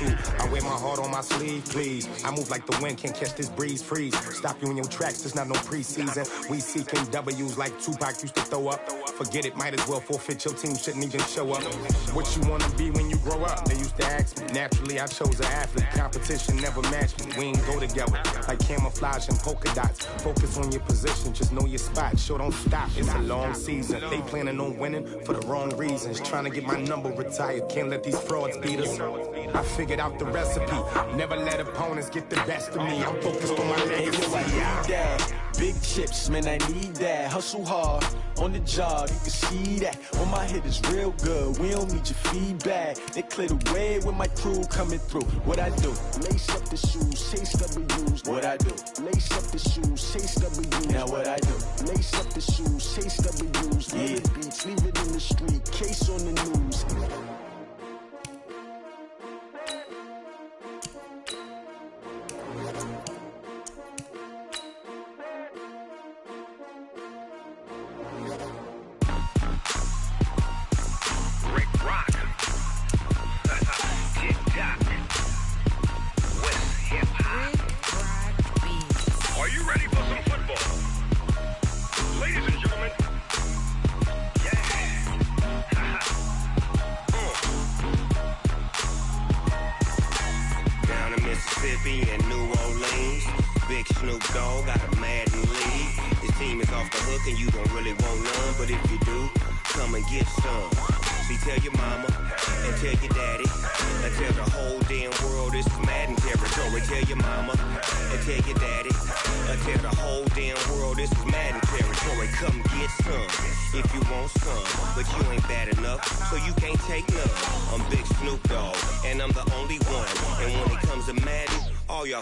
attitude. I wear my heart on my sleeve, please. I move like the wind, can't catch this breeze, freeze. Stop you in your tracks, there's not no preseason. We seeking W's like Tupac used to throw up. Forget it, might as well forfeit, your team shouldn't even show up. What you wanna be when you grow up? They used to ask me. Naturally, I chose an athlete. Competition never matched me. We ain't go together like camouflage and polka dots. Focus on your position, just know your spot. Sure, don't stop, it's a long season. They planning on winning for the wrong reasons. Trying to get my number retired, can't let these frauds beat us. I figured out the recipe. Never let opponents get the best of me. I'm focused on my legacy. Big chips, man, I need that. Hustle hard on the job, you can see that. When my hit is real good, we don't need your feedback. They clear the way with my crew coming through. What I do? Lace up the shoes, chase W's. What I do? Lace up the shoes, chase W's. Now what I do? Lace up the shoes, chase W's. Yeah. The beats, leave it in the street, case on the news.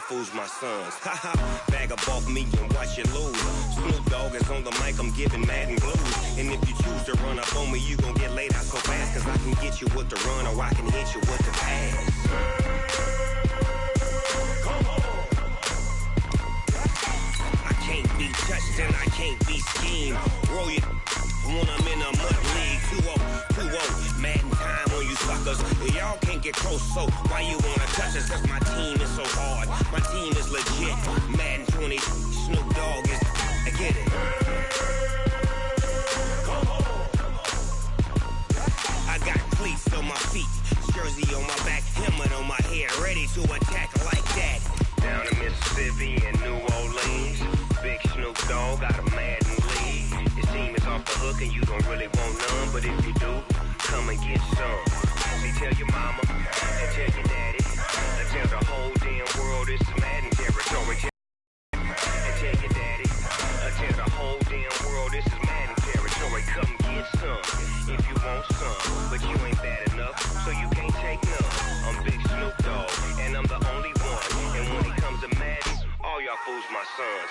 Fools my sons. Haha, bag up off me and watch you lose. Snoop Dogg is on the mic, I'm giving Madden blues. And if you choose to run up on me, you gon' get laid out so fast. Cause I can get you with the run or I can hit you with the pass. Come on. I can't be touched and I can't be schemed. Roll you when I'm in a mud league. 2-0, 2-0, Madden time on you suckers. Y'all can't get close, so why you wanna touch us? Cause my team is so hard. My team is legit. Madden 20, Snoop Dogg is. I get it. Come on. I got cleats on my feet, jersey on my back, helmet on my head, ready to attack like that. Down in Mississippi and New Orleans, big Snoop Dogg got a Madden lead. Your team is off the hook and you don't really want none, but if you do, come and get some. See, tell your mama and tell your daddy. Tell the whole damn world this is Madden territory. And tell your daddy. Tell the whole damn world this is Madden territory. Come get some if you want some. But you ain't bad enough, so you can't take none. I'm Big Snoop Dogg, and I'm the only one. And when it comes to Madden, all y'all fools my sons.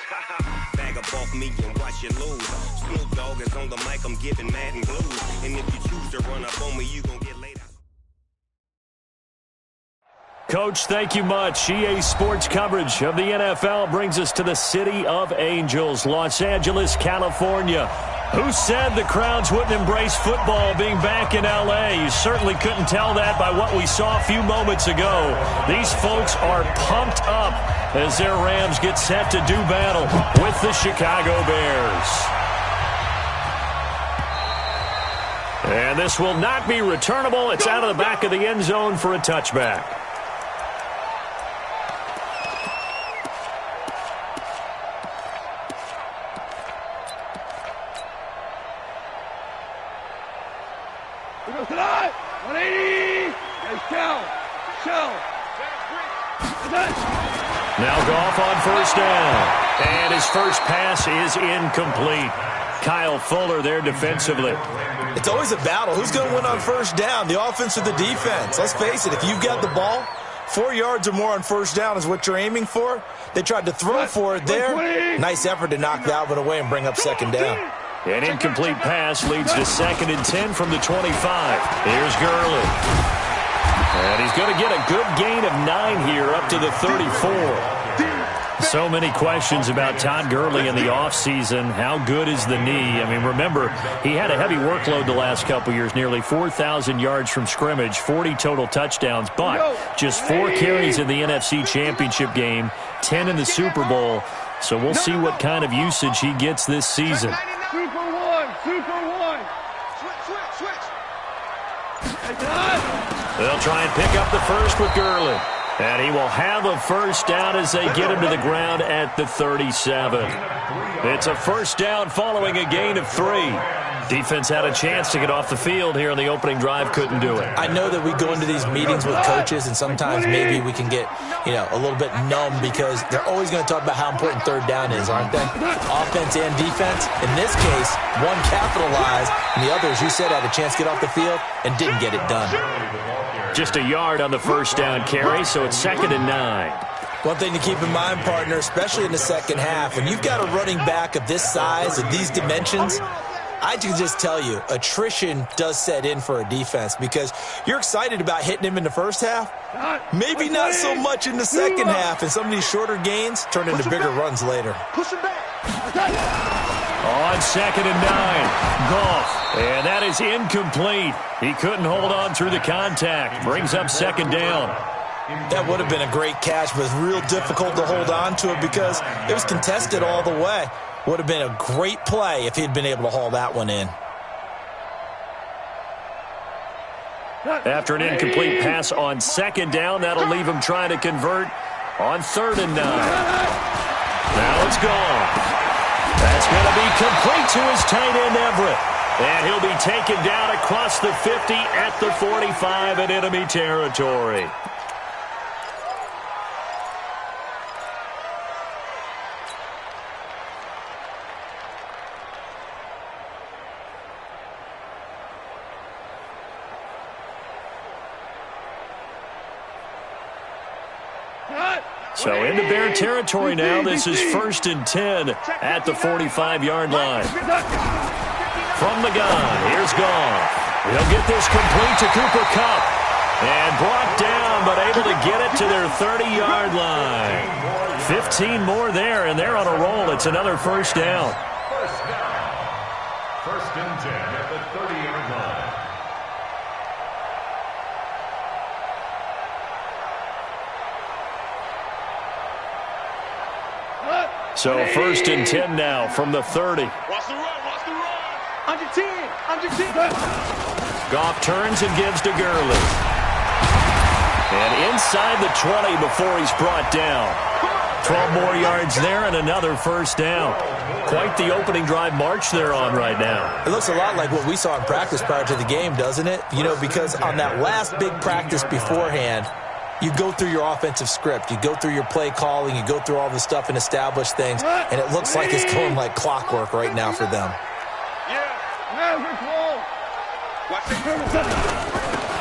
Bag up off me and watch you lose. Snoop Dogg is on the mic, I'm giving Madden blues. And if you choose to run up on me, you gon' get laid out. Coach, thank you much. EA Sports coverage of the NFL brings us to the City of Angels, Los Angeles, California. Who said the crowds wouldn't embrace football being back in L.A.? You certainly couldn't tell that by what we saw a few moments ago. These folks are pumped up as their Rams get set to do battle with the Chicago Bears. And this will not be returnable. It's out of the back of the end zone for a touchback. Now Goff on first down. And his first pass is incomplete. Kyle Fuller there defensively. It's always a battle. Who's going to win on first down, the offense or the defense? Let's face it, if you've got the ball, 4 yards or more on first down is what you're aiming for. They tried to throw for it there. Nice effort to knock that one away and bring up second down. An incomplete pass leads to 2nd and 10 from the 25. Here's Gurley. And he's going to get a good gain of 9 here up to the 34. So many questions about Todd Gurley in the offseason. How good is the knee? I mean, remember, he had a heavy workload the last couple years, nearly 4,000 yards from scrimmage, 40 total touchdowns, but just 4 carries in the NFC Championship game, 10 in the Super Bowl. So we'll see what kind of usage he gets this season. Super one. They'll try and pick up the first with Gurley. And he will have a first down as they get him to the ground at the 37. It's a first down following a gain of 3. Defense had a chance to get off the field here on the opening drive, couldn't do it. I know that we go into these meetings with coaches, and sometimes maybe we can get, a little bit numb because they're always going to talk about how important third down is, aren't they? Offense and defense. In this case, one capitalized, and the other, as you said, had a chance to get off the field and didn't get it done. Just a yard on the first down carry, so it's 2nd and 9. One thing to keep in mind, partner, especially in the second half, when you've got a running back of this size, of these dimensions, I can just tell you, attrition does set in for a defense because you're excited about hitting him in the first half. Maybe not so much in the second half, and some of these shorter gains turn into bigger runs later. Push him back. On 2nd and 9, Goff, and that is incomplete. He couldn't hold on through the contact. Brings up 2nd down. That would have been a great catch, but it's real difficult to hold on to it because it was contested all the way. Would have been a great play if he'd been able to haul that one in. After an incomplete pass on 2nd down, that'll leave him trying to convert on 3rd and 9. Now it's gone. That's going to be complete to his tight end, Everett. And he'll be taken down across the 50 at the 45 in enemy territory. So into Bear territory now. This is 1st and 10 at the 45-yard line. From the gun, here's Goff. He'll get this complete to Cooper Kupp. And brought down, but able to get it to their 30-yard line. 15 more there, and they're on a roll. It's another first down. First and 10 at the 30-yard line. So 1st and 10 now from the 30. Watch the run. Under 10. Goff turns and gives to Gurley. And inside the 20 before he's brought down. 12 more yards there and another first down. Quite the opening drive march they're on right now. It looks a lot like what we saw in practice prior to the game, doesn't it? Because on that last big practice beforehand, you go through your offensive script. You go through your play calling. You go through all the stuff and establish things. And it looks like it's going like clockwork right now for them.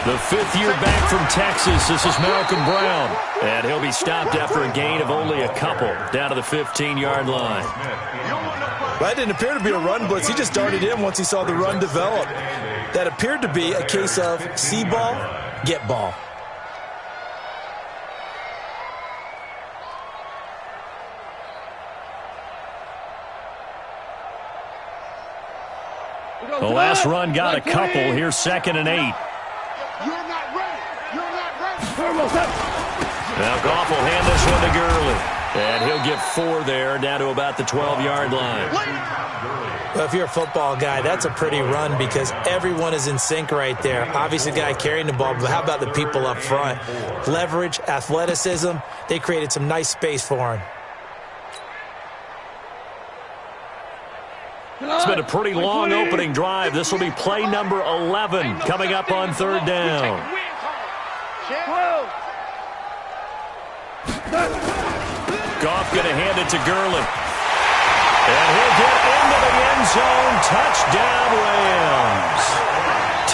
The 5th year back from Texas, this is Malcolm Brown. And he'll be stopped after a gain of only a couple down to the 15-yard line. That didn't appear to be a run blitz. He just darted in once he saw the run develop. That appeared to be a case of see ball, get ball. The last run got a couple. Here's 2nd and 8. You're not ready. Now Goff will hand this one to Gurley. And he'll get 4 there, down to about the 12-yard line. Well, if you're a football guy, that's a pretty run because everyone is in sync right there. Obviously, the guy carrying the ball, but how about the people up front? Leverage, athleticism, they created some nice space for him. It's been a pretty long opening drive. This will be play number 11 coming up on 3rd down. Goff going to hand it to Gurley. And he'll get into the end zone. Touchdown, Rams.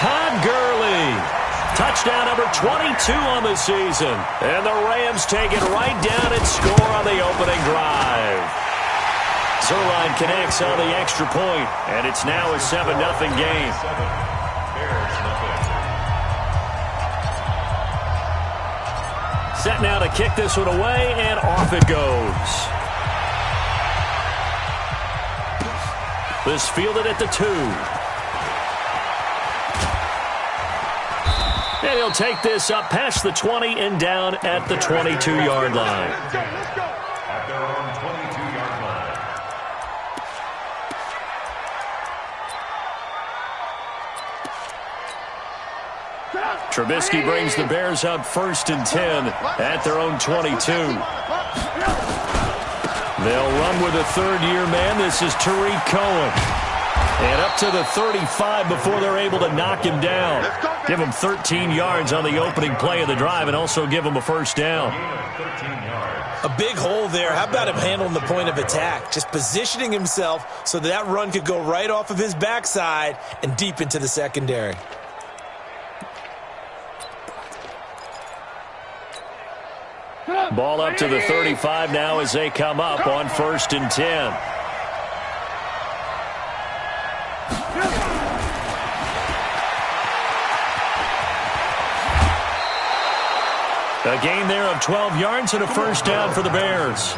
Todd Gurley. Touchdown number 22 on the season. And the Rams take it right down and score on the opening drive. Zerline connects on the extra point, and it's now a 7-0 game. Set now to kick this one away, and off it goes. This fielded at the 2. And he'll take this up past the 20 and down at the 22-yard line. At their own 22-yard line. Trubisky brings the Bears up 1st and 10 at their own 22. They'll run with a third-year man. This is Tariq Cohen. And up to the 35 before they're able to knock him down. Give him 13 yards on the opening play of the drive and also give him a first down. A big hole there. How about him handling the point of attack? Just positioning himself so that run could go right off of his backside and deep into the secondary. Ball up to the 35 now as they come up on 1st and 10. A gain there of 12 yards and a first down for the Bears.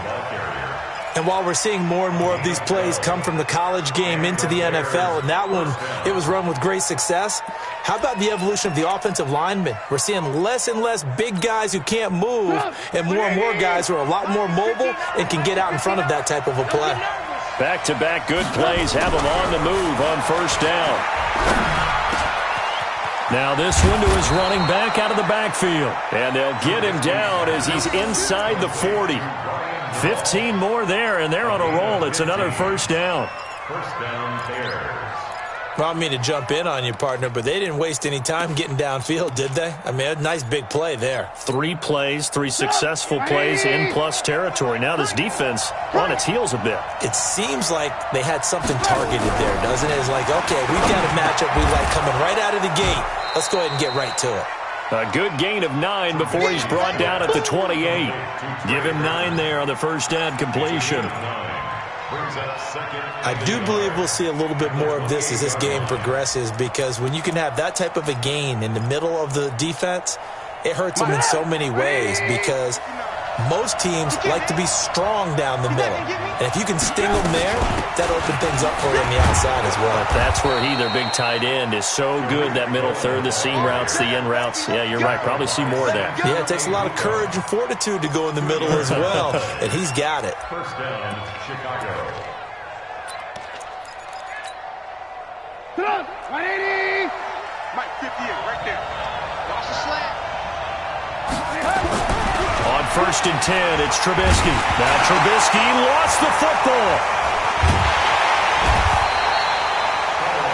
And while we're seeing more and more of these plays come from the college game into the NFL, and that one, it was run with great success, how about the evolution of the offensive linemen? We're seeing less and less big guys who can't move and more guys who are a lot more mobile and can get out in front of that type of a play. Back-to-back good plays have them on the move on first down. Now this one to his running back out of the backfield. And they'll get him down as he's inside the 40. 15 more there, and they're on a roll. It's another first down. First down, Bears. Well, I don't mean to jump in on you, partner, but they didn't waste any time getting downfield, did they? I mean, a nice big play there. 3 plays, 3 successful plays in plus territory. Now this defense on its heels a bit. It seems like they had something targeted there, doesn't it? It's like, okay, we've got a matchup we like coming right out of the gate. Let's go ahead and get right to it. A good gain of 9 before he's brought down at the 28. Give him 9 there on the first down completion. I do believe we'll see a little bit more of this as this game progresses, because when you can have that type of a gain in the middle of the defense, it hurts them in so many ways, because most teams like to be strong down the middle. And if you can sting them there, that'll open things up for you on the outside as well. That's where their big tight end, is so good, that middle third, the seam routes, the in routes. Yeah, you're right. Probably see more of that. Yeah, it takes a lot of courage and fortitude to go in the middle as well, and he's got it. First down, Chicago. 180. Mike 58 right there. Lost the slant. On 1st and 10, it's Trubisky. Now Trubisky lost the football.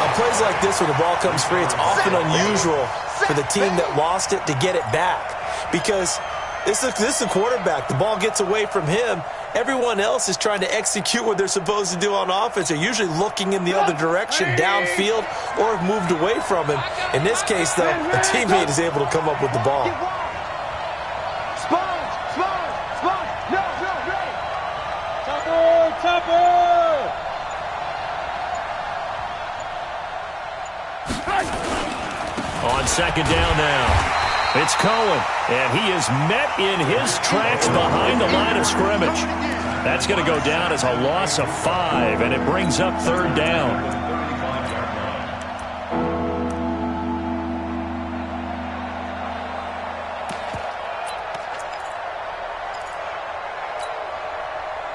On plays like this where the ball comes free, it's often unusual for the team that lost it to get it back, because this is the quarterback. The ball gets away from him. Everyone else is trying to execute what they're supposed to do on offense. They're usually looking in the other direction, downfield, or have moved away from him. In this case, though, a teammate is able to come up with the ball. On second down now, it's Cohen, and he is met in his tracks behind the line of scrimmage. That's going to go down as a loss of 5, and it brings up third down.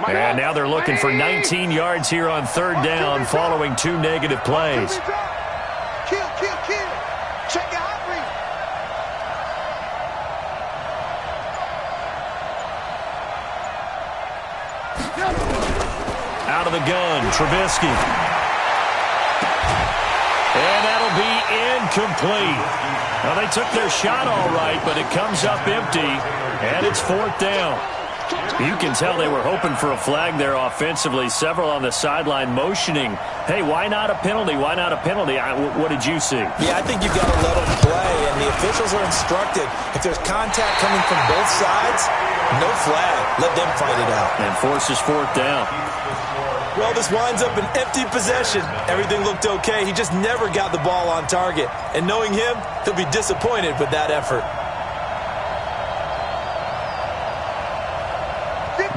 And now they're looking for 19 yards here on third down following 2 negative plays. Kill. Check out Henry. Out of the gun, Trubisky. And that'll be incomplete. Well, they took their shot all right, but it comes up empty, and it's fourth down. You can tell they were hoping for a flag there offensively. Several on the sideline motioning, hey, why not a penalty? Why not a penalty? What did you see? Yeah, I think you've got to let them play, and the officials are instructed. If there's contact coming from both sides, no flag. Let them fight it out. And forces fourth down. Well, this winds up an empty possession. Everything looked okay. He just never got the ball on target. And knowing him, he'll be disappointed with that effort.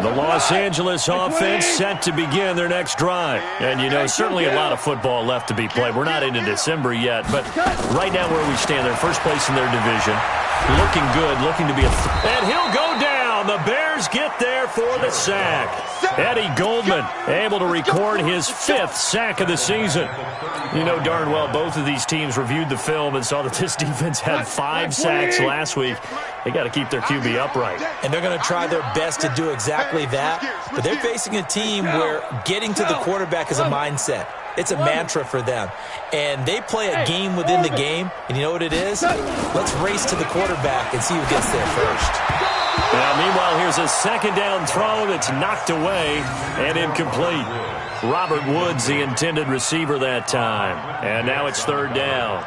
The Los Angeles offense set to begin their next drive. And, you know, certainly a lot of football left to be played. We're not into December yet, but right now where we stand, they're first place in their division. Looking good, looking to be and he'll go down. The Bears get there for the sack. Eddie Goldman able to record his 5th sack of the season. You know darn well both of these teams reviewed the film and saw that this defense had 5 sacks last week. They got to keep their QB upright. And they're going to try their best to do exactly that. But they're facing a team where getting to the quarterback is a mindset. It's a mantra for them. And they play a game within the game. And you know what it is? Let's race to the quarterback and see who gets there first. Now, meanwhile, here's a second down throw that's knocked away and incomplete. Robert Woods, the intended receiver that time. And now it's 3rd down.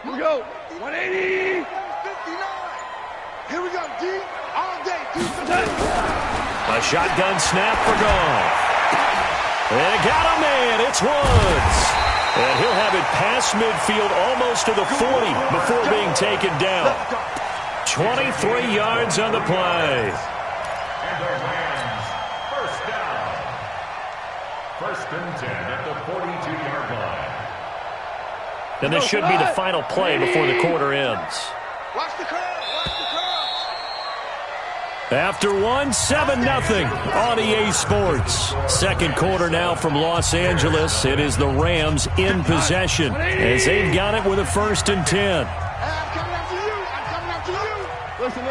Here we go. 180. 59. Here we go. D all day. A shotgun snap for Goff. They got a man. It's Woods. And he'll have it past midfield almost to the 40 before being taken down. 23 yards on the play. And the Rams, first down. 1st and 10 at the 42-yard line. And this should be the final play before the quarter ends. Watch the curl. Watch the curl. After 7-0 on EA Sports. Second quarter now from Los Angeles. It is the Rams in possession as they've got it with a 1st and 10. I'm coming after you. I'm coming after you. Listen.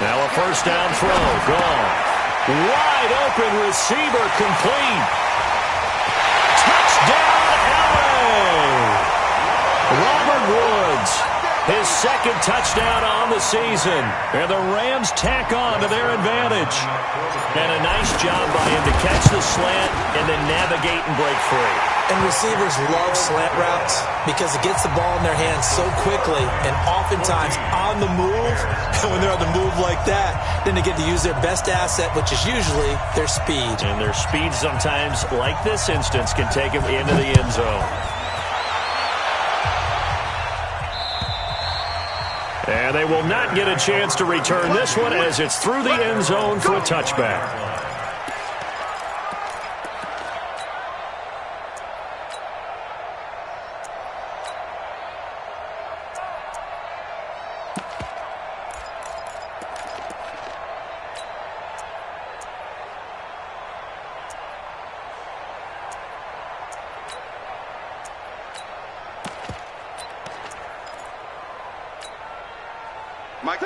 Now a 1st down throw. Gone. Wide open receiver complete. Touchdown, LA! Robert Woods, his 2nd touchdown on the season. And the Rams tack on to their advantage. And a nice job by him to catch the slant and then navigate and break free. And receivers love slant routes because it gets the ball in their hands so quickly and oftentimes on the move. And when they're on the move like that, then they get to use their best asset, which is usually their speed. And their speed sometimes, like this instance, can take them into the end zone. And they will not get a chance to return this one as it's through the end zone for a touchback.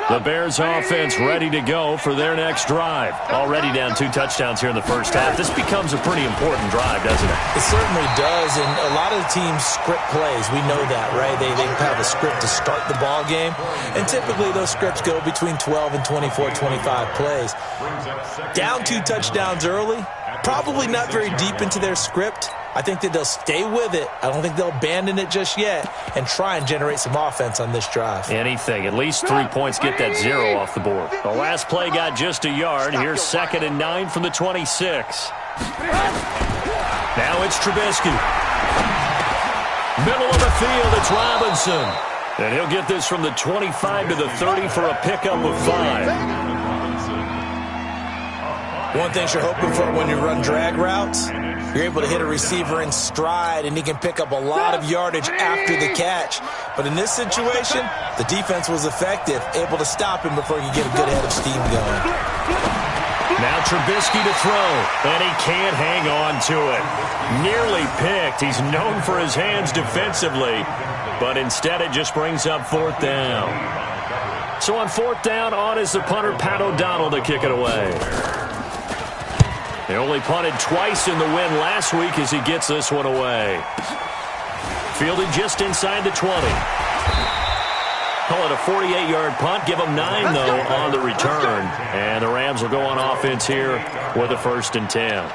The Bears offense ready to go for their next drive. Already down 2 touchdowns here in the first half. This becomes a pretty important drive, doesn't it? It certainly does, and a lot of the teams script plays. We know that, right? They have a script to start the ball game, and typically those scripts go between 12 and 24, 25 plays. Down 2 touchdowns early, probably not very deep into their script. I think that they'll stay with it. I don't think they'll abandon it just yet and try and generate some offense on this drive. Anything. At least 3 points. Get that 0 off the board. The last play got just a yard. Here's 2nd and 9 from the 26. Now it's Trubisky. Middle of the field, it's Robinson. And he'll get this from the 25 to the 30 for a pickup of 5. One thing you're hoping for when you run drag routes, you're able to hit a receiver in stride, and he can pick up a lot of yardage after the catch. But in this situation, the defense was effective, able to stop him before he could get a good head of steam going. Now Trubisky to throw, and he can't hang on to it. Nearly picked. He's known for his hands defensively, but instead it just brings up 4th down. So on 4th down, on is the punter, Pat O'Donnell, to kick it away. They only punted twice in the win last week as he gets this one away. Fielded just inside the 20. Call it a 48-yard punt. Give them 9, though, on the return. And the Rams will go on offense here with a 1st and 10.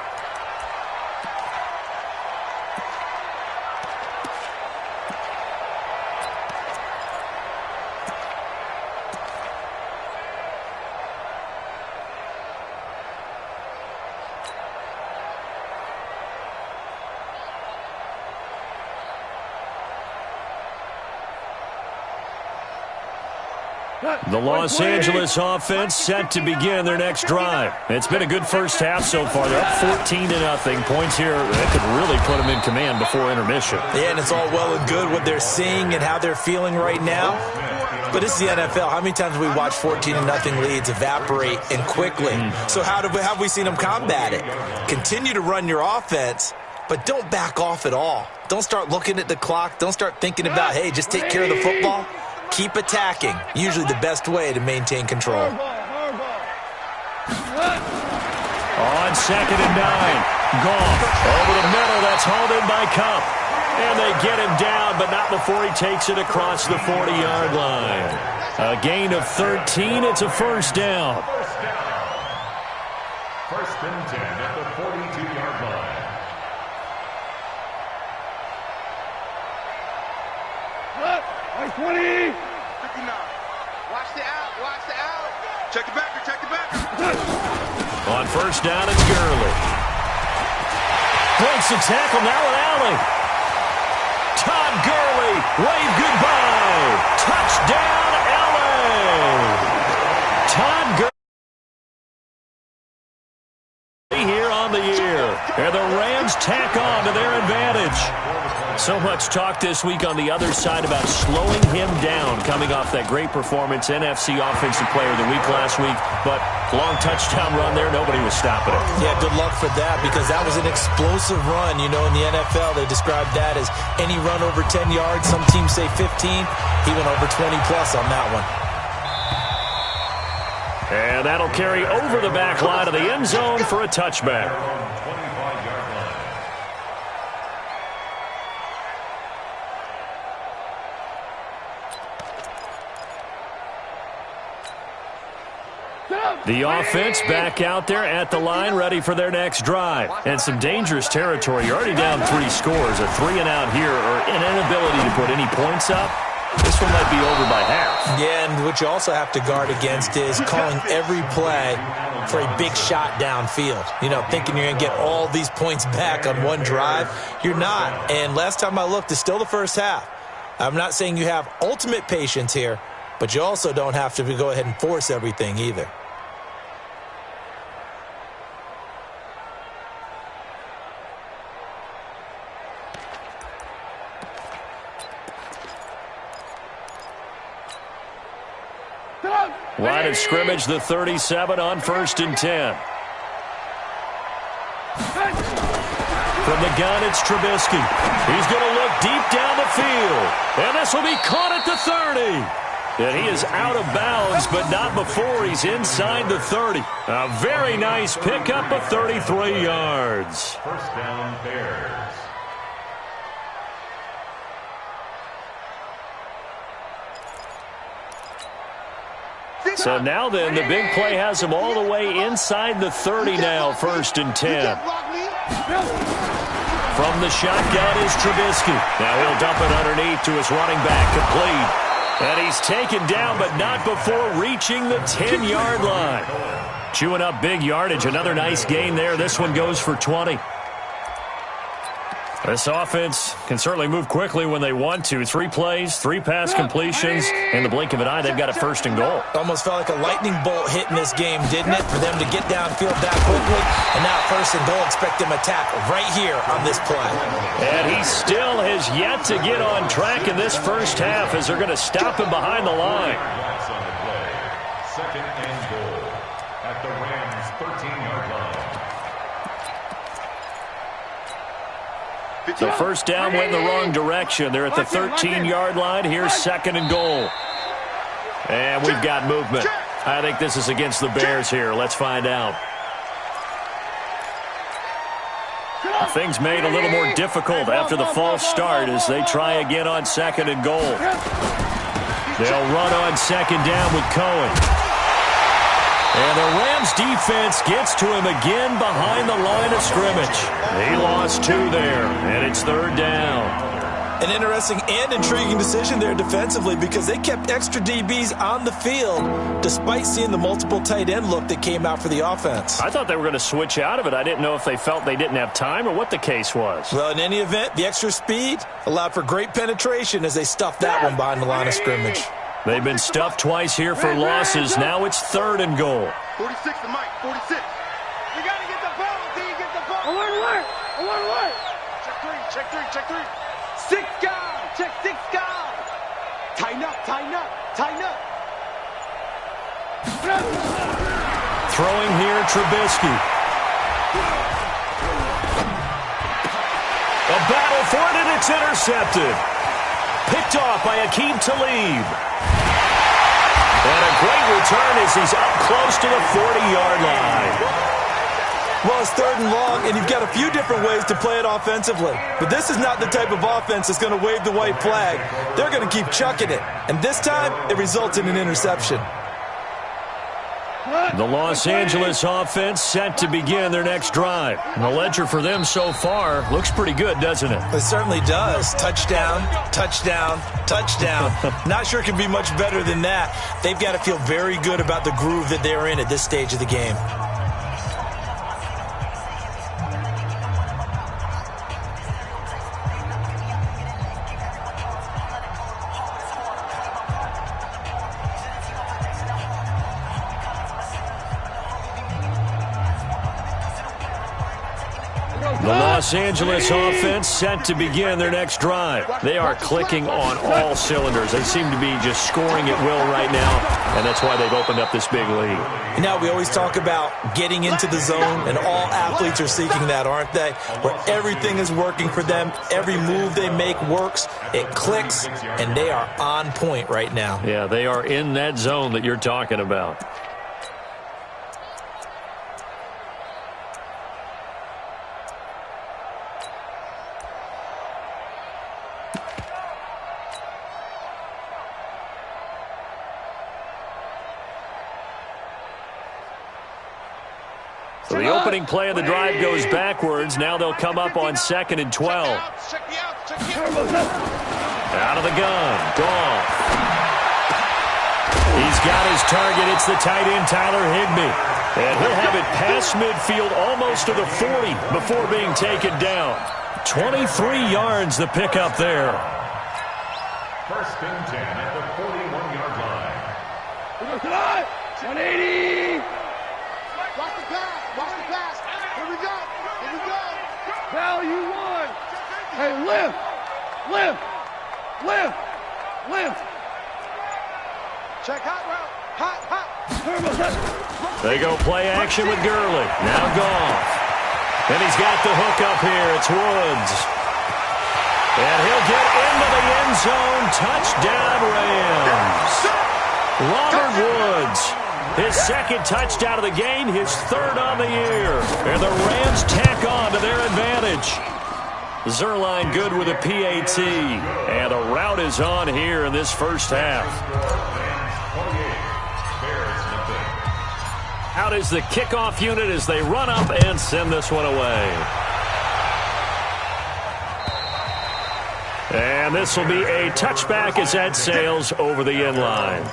The Los Angeles offense set to begin their next drive. It's been a good first half so far. They're up 14-0. Points here that could really put them in command before intermission. Yeah, and it's all well and good what they're seeing and how they're feeling right now. But it's the NFL. How many times have we watched 14-0 leads evaporate and quickly? So how have we seen them combat it? Continue to run your offense, but don't back off at all. Don't start looking at the clock. Don't start thinking about, hey, just take care of the football. Keep attacking. Usually the best way to maintain control. On 2nd and 9. Goff over the middle. That's hauled in by Kupp. And they get him down, but not before he takes it across the 40-yard line. A gain of 13. It's a first down. First and 10 at the 42-yard line. Like 20. 59. Watch the out. Watch the out. Check the backer. Check the backer. On first down, it's Gurley. Breaks the tackle now with Alley. Todd Gurley, wave goodbye. Touchdown, Alley. Todd Gurley here on the year. And the Rams tack on to their advantage. So much talk this week on the other side about slowing him down coming off that great performance, NFC Offensive Player of the Week last week. But long touchdown run there, nobody was stopping it. Yeah, good luck for that because that was an explosive run. You know, in the NFL, they described that as any run over 10 yards. Some teams say 15. He went over 20-plus on that one. And that'll carry over the back line of the end zone for a touchback. The offense back out there at the line, ready for their next drive. And some dangerous territory. You're already down 3 scores. A 3-and-out here, or an inability to put any points up. This one might be over by half. Yeah, and what you also have to guard against is calling every play for a big shot downfield. You know, thinking you're going to get all these points back on one drive. You're not. And last time I looked, it's still the first half. I'm not saying you have ultimate patience here, but you also don't have to go ahead and force everything either. Line of scrimmage, the 37 on 1st and 10. From the gun, it's Trubisky. He's going to look deep down the field. And this will be caught at the 30. And he is out of bounds, but not before he's inside the 30. A very nice pickup of 33 yards. First down, Bears. So now then, the big play has him all the way inside the 30 now, 1st and 10. From the shotgun is Trubisky. Now he'll dump it underneath to his running back, complete. And he's taken down, but not before reaching the 10-yard line. Chewing up big yardage. Another nice gain there. This one goes for 20. This offense can certainly move quickly when they want to. 3 plays, 3 pass completions. In the blink of an eye, they've got a 1st and goal. Almost felt like a lightning bolt hit in this game, didn't it? For them to get downfield that quickly. And now 1st and goal, expect them to tackle right here on this play. And he still has yet to get on track in this first half as they're going to stop him behind the line. That's on the play. 2nd and goal at the Rams' 13-yard line. The first down went in the wrong direction. They're at the 13-yard line. Here's 2nd and goal. And we've got movement. I think this is against the Bears here. Let's find out. Things made a little more difficult after the false start as they try again on 2nd and goal. They'll run on 2nd down with Cohen. And the Rams defense gets to him again behind the line of scrimmage. He lost 2 there, and it's 3rd down. An interesting and intriguing decision there defensively because they kept extra DBs on the field despite seeing the multiple tight end look that came out for the offense. I thought they were going to switch out of it. I didn't know if they felt they didn't have time or what the case was. Well, in any event, the extra speed allowed for great penetration as they stuffed that one behind the line of scrimmage. They've been stuffed twice here for losses. Now it's 3rd and goal. 46 to Mike, 46. You got to get the ball, D. Get the ball. Alert. Check three. 6 guys. Check 6 guys. Tighten up. Throwing here, Trubisky. A battle for it, and it's intercepted. Picked off by Akeem Talib. And a great return as he's up close to the 40-yard line. Well, it's 3rd and long, and you've got a few different ways to play it offensively. But this is not the type of offense that's going to wave the white flag. They're going to keep chucking it. And this time, it results in an interception. The Los Angeles offense set to begin their next drive. And the ledger for them so far looks pretty good, doesn't it? It certainly does. Touchdown. Not sure it can be much better than that. They've got to feel very good about the groove that they're in at this stage of the game. The Los Angeles offense set to begin their next drive. They are clicking on all cylinders. They seem to be just scoring at will right now, and that's why they've opened up this big lead. Now, we always talk about getting into the zone, and all athletes are seeking that, aren't they? Where everything is working for them. Every move they make works. It clicks, and they are on point right now. Yeah, they are in that zone that you're talking about. So the opening play of the drive goes backwards. Now they'll come up on 2nd and 12. Out of the gun. Goff. He's got his target. It's the tight end, Tyler Higbee. And he'll have it past midfield almost to the 40 before being taken down. 23 yards the pickup there. 1st and 10 at the 41-yard line. 180. Watch the pass. Here we go. Val, you won. Hey, lift. Check hot route. Hot. They go play action with Gurley. Now Goff. And he's got the hook up here. It's Woods. And he'll get into the end zone. Touchdown, Rams. Robert Woods. His 2nd touchdown of the game, his 3rd on the year. And the Rams tack on to their advantage. Zerline good with a PAT. And a rout is on here in this first half. Out is the kickoff unit as they run up and send this one away. And this will be a touchback as that sails over the end line.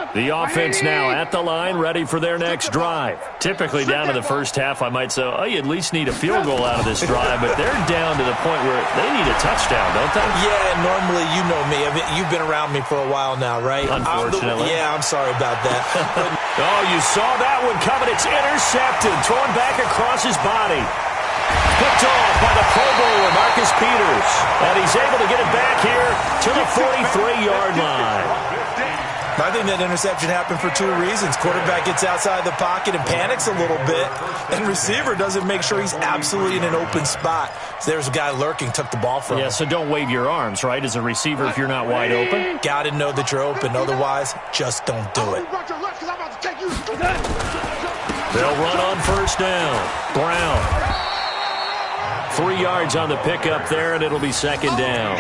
The offense now at the line, ready for their next drive. Typically down to the first half, I might say, oh, you at least need a field goal out of this drive, but they're down to the point where they need a touchdown, don't they? Yeah, normally, you know me. I mean, you've been around me for a while now, right? Unfortunately. I'm sorry about that. Oh, you saw that one coming. It's intercepted, thrown back across his body. Picked off by the Pro Bowler, Marcus Peters. And he's able to get it back here to the 43-yard line. I think that interception happened for 2 reasons. Quarterback gets outside the pocket and panics a little bit, and receiver doesn't make sure he's absolutely in an open spot. So there's a guy lurking, took the ball from him. Yeah, so don't wave your arms, right, as a receiver if you're not wide open. Got to know that you're open. Otherwise, just don't do it. They'll run on 1st down. Brown. 3 yards on the pickup there, and it'll be 2nd down.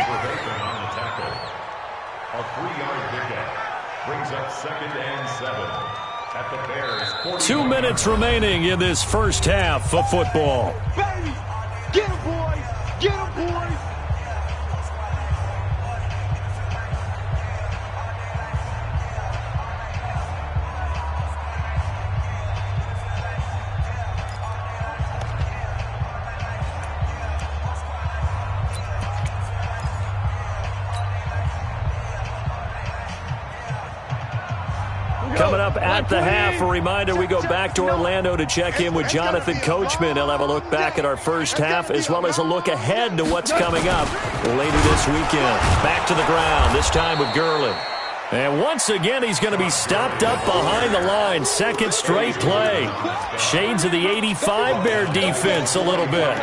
A 3-yard pickup brings up 2nd and 7 at the Bears' 40. 2 minutes remaining in this first half of football. Baby, get him, boys. Get him, boys. Coming up at the half, a reminder, we go back to Orlando to check in with Jonathan Coachman. He'll have a look back at our first half as well as a look ahead to what's coming up later this weekend. Back to the ground, this time with Gurley. And once again, he's going to be stopped up behind the line. Second straight play. Shades of the 85 Bear defense a little bit.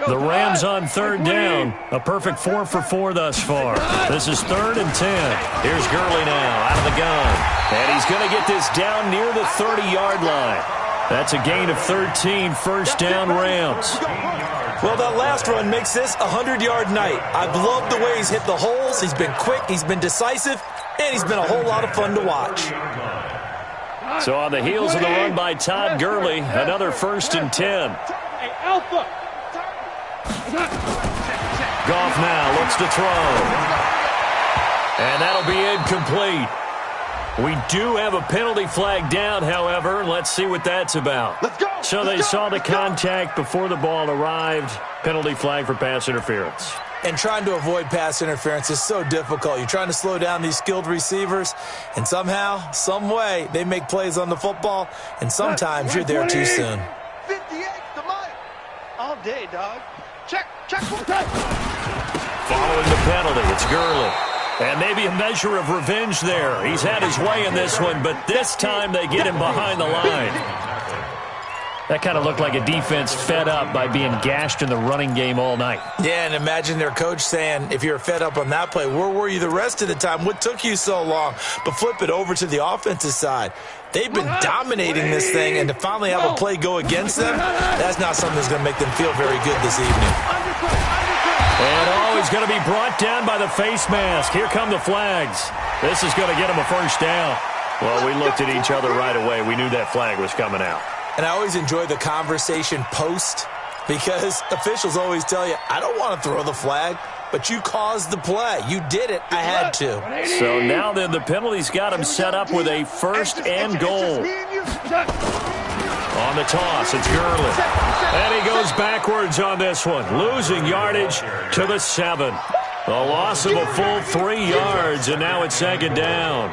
The Rams on third down. A perfect 4 for 4 thus far. This is 3rd and 10. Here's Gurley now out of the gun. And he's going to get this down near the 30-yard line. That's a gain of 13, first down Rams. Well, that last run makes this a 100-yard night. I've loved the way he's hit the holes. He's been quick, he's been decisive, and he's been a whole lot of fun to watch. So on the heels of the run by Todd Gurley, another 1st and 10. Hey, Alpha. Goff now looks to throw. And that'll be incomplete. We do have a penalty flag down, however. Let's see what that's about. Let's go. So they saw the contact before the ball arrived. Penalty flag for pass interference. And trying to avoid pass interference is so difficult. You're trying to slow down these skilled receivers, and somehow, some way, they make plays on the football, and sometimes you're there too soon. 58 to Mike. All day, dog. Check. Following the penalty, it's Gurley. And maybe a measure of revenge there. He's had his way in this one, but this time they get him behind the line. That kind of looked like a defense fed up by being gashed in the running game all night. Yeah, and imagine their coach saying, if you're fed up on that play, where were you the rest of the time? What took you so long? But flip it over to the offensive side. They've been dominating this thing, and to finally have a play go against them, that's not something that's going to make them feel very good this evening. And he's going to be brought down by the face mask. Here come the flags. This is going to get him a first down. Well, we looked at each other right away. We knew that flag was coming out. And I always enjoy the conversation post because officials always tell you, I don't want to throw the flag, but you caused the play. You did it. I had to. So now then the penalty's got him set up with a 1st and goal. On the toss, it's Gurley. And he goes backwards on this one, losing yardage to the 7. A loss of a full 3 yards, and now it's 2nd down.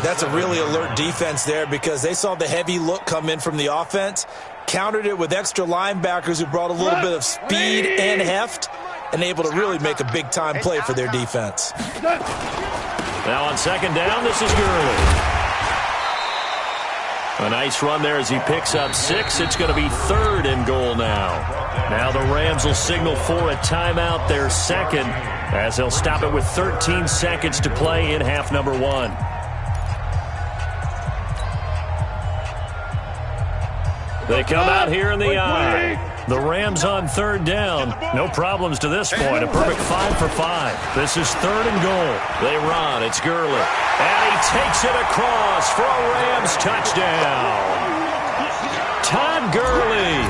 That's a really alert defense there because they saw the heavy look come in from the offense, countered it with extra linebackers who brought a little bit of speed and heft, and able to really make a big-time play for their defense. Now on 2nd down, this is Gurley. A nice run there as he picks up 6. It's going to be 3rd and goal now. Now the Rams will signal for a timeout, their 2nd, as they'll stop it with 13 seconds to play in half number 1. They come out here in the eye. The Rams on 3rd down. No problems to this point. A perfect 5 for 5. This is 3rd and goal. They run. It's Gurley. And he takes it across for a Rams touchdown. Todd Gurley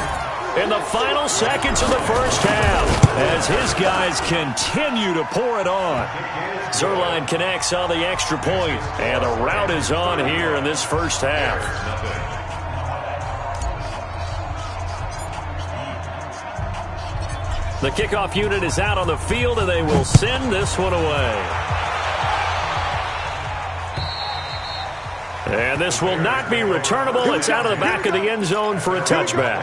in the final seconds of the first half as his guys continue to pour it on. Zerline connects on the extra point, and the rout is on here in this first half. The kickoff unit is out on the field, and they will send this one away. And this will not be returnable. It's out of the back of the end zone for a touchback.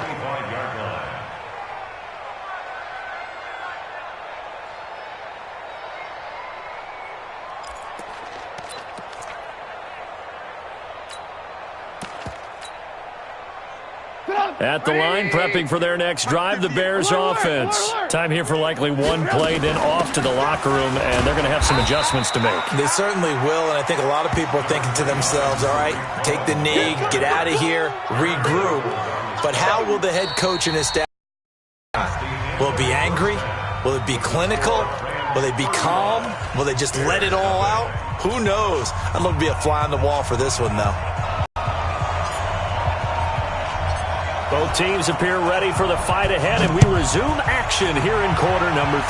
At the line, prepping for their next drive, the Bears offense. Time here for likely one play, then off to the locker room, and they're going to have some adjustments to make. They certainly will, and I think a lot of people are thinking to themselves, all right, take the knee, get out of here, regroup. But how will the head coach and his staff? Will it be angry? Will it be clinical? Will they be calm? Will they just let it all out? Who knows? I'd love to be a fly on the wall for this one, though. Both teams appear ready for the fight ahead, and we resume action here in quarter number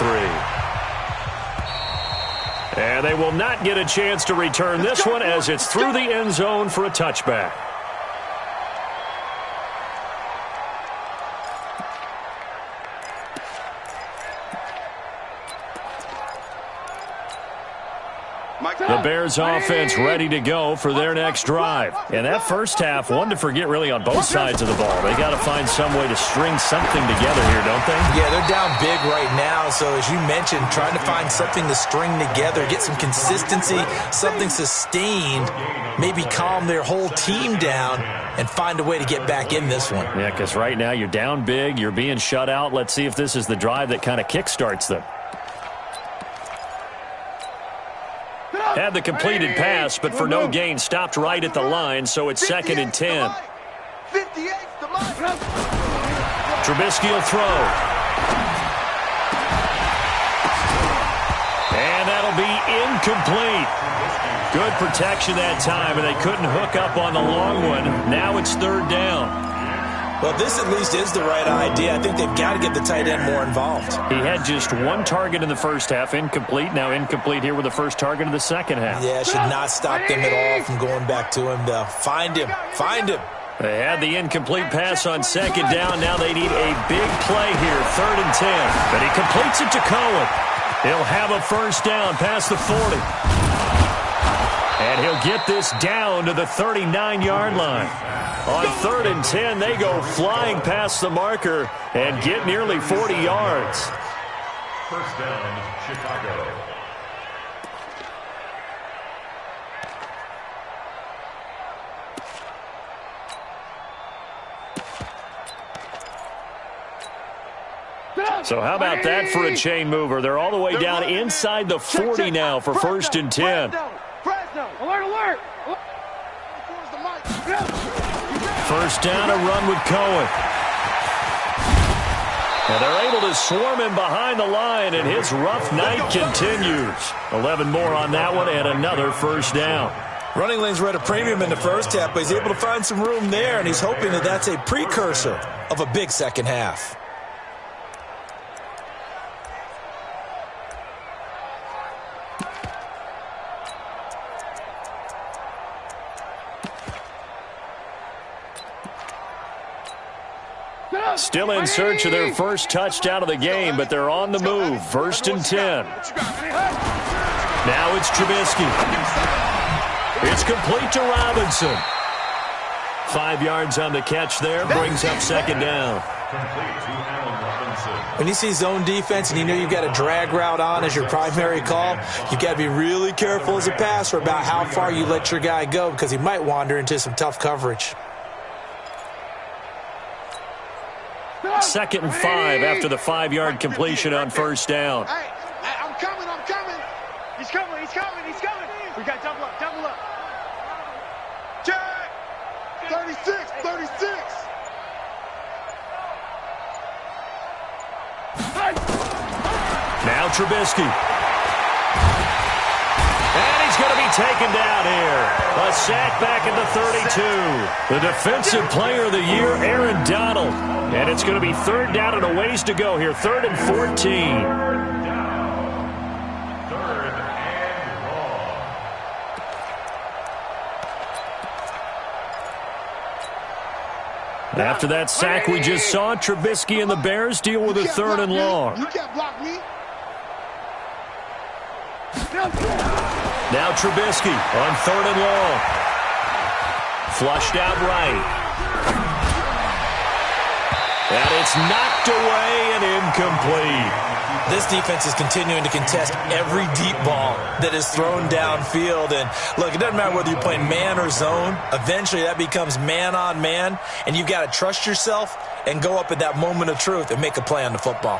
3. And they will not get a chance to return this one as it's through the end zone for a touchback. The Bears offense ready to go for their next drive. And that first half, one to forget really on both sides of the ball. They got to find some way to string something together here, don't they? Yeah, they're down big right now. So as you mentioned, trying to find something to string together, get some consistency, something sustained, maybe calm their whole team down and find a way to get back in this one. Yeah, because right now you're down big, you're being shut out. Let's see if this is the drive that kind of kickstarts them. Had the completed pass, but for no gain, stopped right at the line, so it's 2nd and 10. Trubisky will throw. And that'll be incomplete. Good protection that time, and they couldn't hook up on the long one. Now it's 3rd down. Well, this at least is the right idea. I think they've got to get the tight end more involved. He had just one target in the first half, incomplete. Now incomplete here with the first target of the second half. Yeah, it should not stop them at all from going back to him, though. Find him. Find him. They had the incomplete pass on 2nd down. Now they need a big play here, 3rd and 10. But he completes it to Cohen. He'll have a first down past the 40. And he'll get this down to the 39-yard line. On 3rd and 10, they go flying past the marker and get nearly 40 yards. First down, Chicago. So how about that for a chain mover? They're all the way down inside the 40 now for 1st and 10. Alert, alert! First down, a run with Cohen. And they're able to swarm him behind the line, and his rough night continues. 11 more on that one, and another first down. Running lanes were at a premium in the first half, but he's able to find some room there, and he's hoping that that's a precursor of a big second half. Still in search of their first touchdown of the game, but they're on the move. 1st and 10. Now it's Trubisky. It's complete to Robinson. 5 yards on the catch there. Brings up 2nd down. When you see zone defense and you know you've got a drag route on as your primary call, you've got to be really careful as a passer about how far you let your guy go because he might wander into some tough coverage. 2nd and 5 after the 5-yard completion on first down. Hey, I'm coming. He's coming. We got double up. Check. 36. Now Trubisky. And he's going to be taken down here. A sack back at the 32. The Defensive Player of the Year, Aaron Donald. And it's going to be 3rd down and a ways to go here. 3rd and 14. 3rd and long. After that sack we just saw, Trubisky and the Bears deal with a 3rd and long. You can't block me. Now Trubisky on 3rd and long. Flushed out right. And it's knocked away and incomplete. This defense is continuing to contest every deep ball that is thrown downfield. And look, it doesn't matter whether you're playing man or zone. Eventually that becomes man on man. And you've got to trust yourself and go up at that moment of truth and make a play on the football.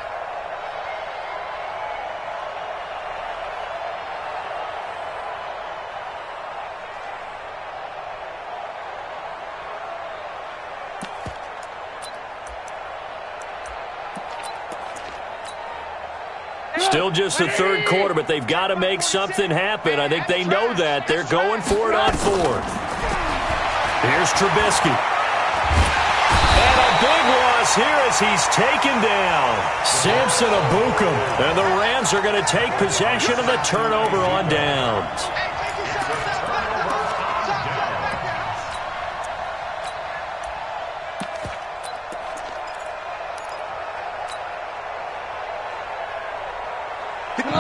Still just the 3rd quarter, but they've got to make something happen. I think they know that. They're going for it on 4th. Here's Trubisky. And a big loss here as he's taken down. Samson Abukum. And the Rams are going to take possession of the turnover on downs.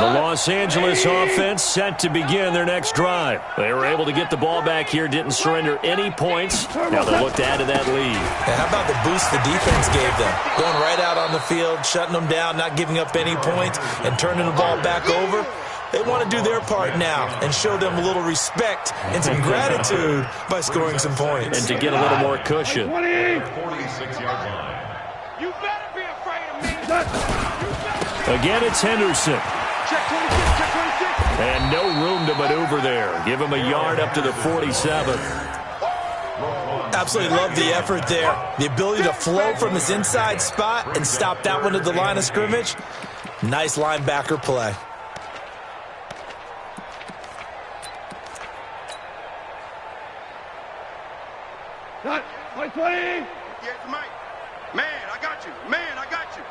The Los Angeles offense set to begin their next drive. They were able to get the ball back here, didn't surrender any points. Now they'll look to add to that lead. And how about the boost the defense gave them? Going right out on the field, shutting them down, not giving up any points, and turning the ball back over. They want to do their part now and show them a little respect and some gratitude by scoring some points. And to get a little more cushion. 46-yard line. You better be afraid of me. Again, it's Henderson. Check 26, check 26. And no room to maneuver there. Give him a yard up to the 47. Absolutely love the effort there. The ability to flow from his inside spot and stop that one at the line of scrimmage. Nice linebacker play. Not 20. Yes, Mike. Man, I got you. Man, I got you.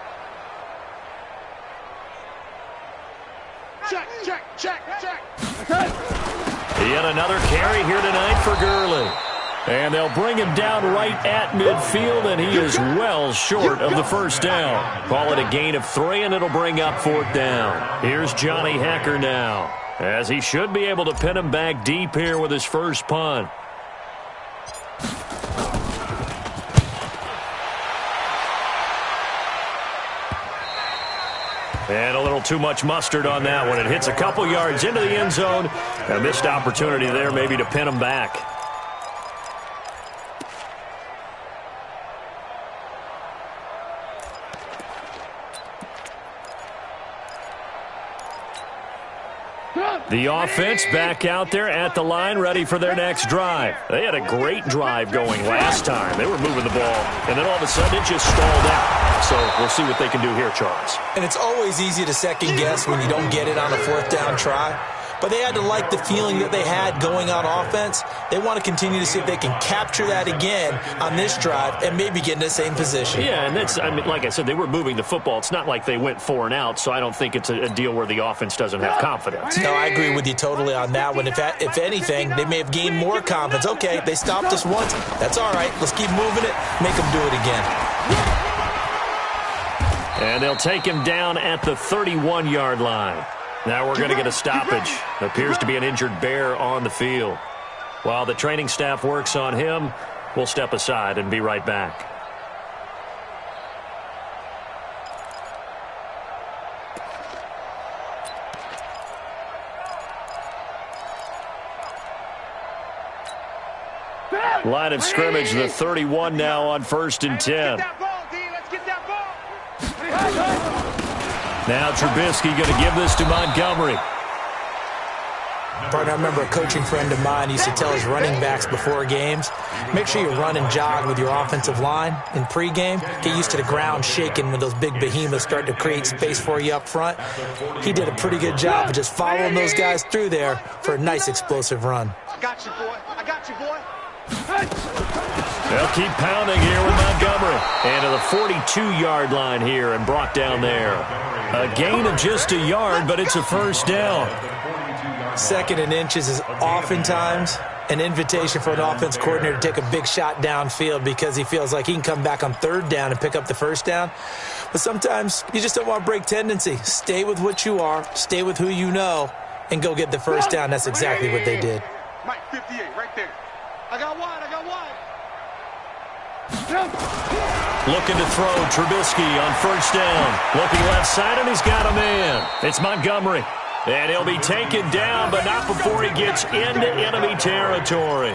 Check, check, check, check. Yet another carry here tonight for Gurley. And they'll bring him down right at midfield, and he is well short of the first down. Call it a gain of 3, and it'll bring up 4th down. Here's Johnny Hekker now, as he should be able to pin him back deep here with his first punt. And a little too much mustard on that one. It hits a couple yards into the end zone. A missed opportunity there maybe to pin him back. The offense back out there at the line, ready for their next drive. They had a great drive going last time. They were moving the ball, and then all of a sudden it just stalled out. So we'll see what they can do here, Charles. And it's always easy to second guess when you don't get it on a 4th down try. But they had to like the feeling that they had going on offense. They want to continue to see if they can capture that again on this drive and maybe get in the same position. Yeah, and that's, I mean, like I said, they were moving the football. It's not like they went 4 and out, so I don't think it's a deal where the offense doesn't have confidence. No, I agree with you totally on that one. If anything, they may have gained more confidence. Okay, they stopped us once. That's all right. Let's keep moving it. Make them do it again. And they'll take him down at the 31-yard line. Now we're going to get a stoppage. Appears to be an injured Bear on the field. While the training staff works on him, we'll step aside and be right back. Line of scrimmage, the 31 now on 1st and 10. Let's get that ball. Now Trubisky going to give this to Montgomery. Partner, I remember a coaching friend of mine used to tell his running backs before games, make sure you run and jog with your offensive line in pregame. Get used to the ground shaking when those big behemoths start to create space for you up front. He did a pretty good job of just following those guys through there for a nice explosive run. I got you, boy. I got you, boy. They'll keep pounding here with Montgomery. And to the 42-yard line here and brought down there. A gain of just a yard, but it's a first down. 2nd and inches is oftentimes an invitation for an offense coordinator to take a big shot downfield because he feels like he can come back on 3rd down and pick up the first down. But sometimes you just don't want to break tendency. Stay with what you are, stay with who you know, and go get the first down. That's exactly what they did. Mike, 58, right there. I got wide. Looking to throw Trubisky on 1st down. Looking left side, and he's got a man. It's Montgomery. And he'll be taken down, but not before he gets into enemy territory.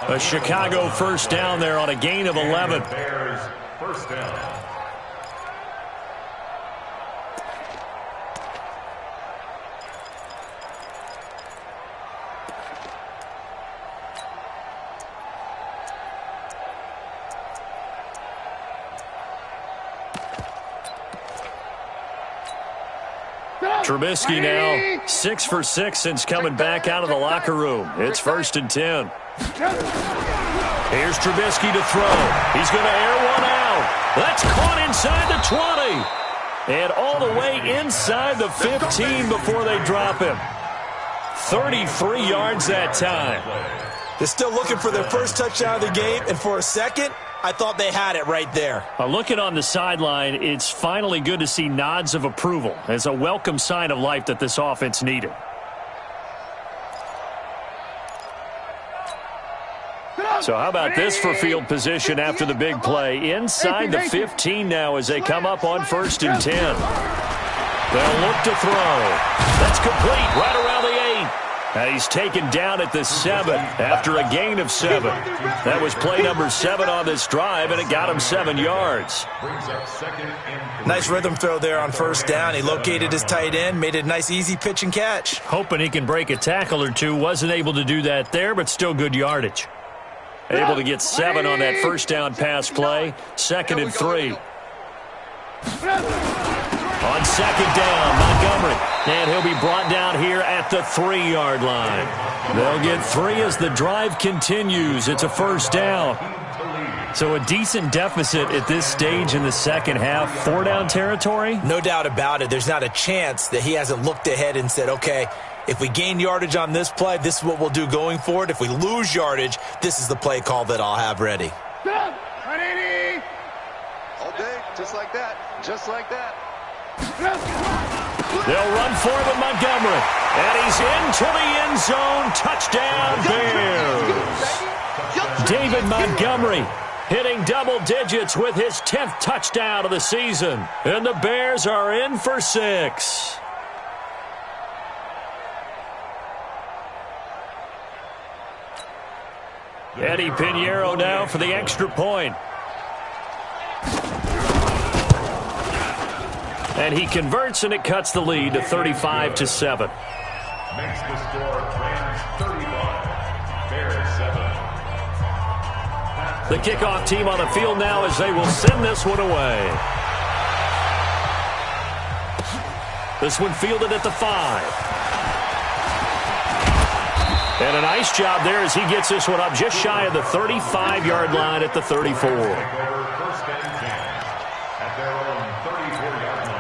A Chicago first down there on a gain of 11. Bears first down. Trubisky now 6 for 6 since coming back out of the locker room. It's 1st and 10. Here's Trubisky to throw. He's going to air one out. That's caught inside the 20. And all the way inside the 15 before they drop him. 33 yards that time. They're still looking for their first touchdown of the game, and for a second, I thought they had it right there. Looking on the sideline, it's finally good to see nods of approval as a welcome sign of life that this offense needed. So how about this for field position after the big play? Inside the 15 now as they come up on 1st and 10. They'll look to throw. That's complete right around the 8. And he's taken down at the 7 after a gain of 7. That was play number 7 on this drive, and it got him 7 yards. Nice rhythm throw there on 1st down. He located his tight end, made it a nice easy pitch and catch. Hoping he can break a tackle or two. Wasn't able to do that there, but still good yardage. Able to get 7 on that 1st down pass play. 2nd and 3. On 2nd down, Montgomery. And he'll be brought down here at the 3-yard line. They'll get 3 as the drive continues. It's a 1st down. So a decent deficit at this stage in the second half. 4-down territory? No doubt about it. There's not a chance that he hasn't looked ahead and said, okay, if we gain yardage on this play, this is what we'll do going forward. If we lose yardage, this is the play call that I'll have ready. All day, just like that. Just like that. They'll run for it with Montgomery. And he's into the end zone. Touchdown, Bears. David Montgomery hitting double digits with his 10th touchdown of the season. And the Bears are in for 6. Eddie Pinheiro now for the extra point. And he converts, and it cuts the lead to 35-7. Makes the score Rams 35, Bears 7. The kickoff team on the field now as they will send this one away. This one fielded at the 5. And a nice job there as he gets this one up just shy of the 35-yard line at the 34. First and 10 at their own 34-yard line.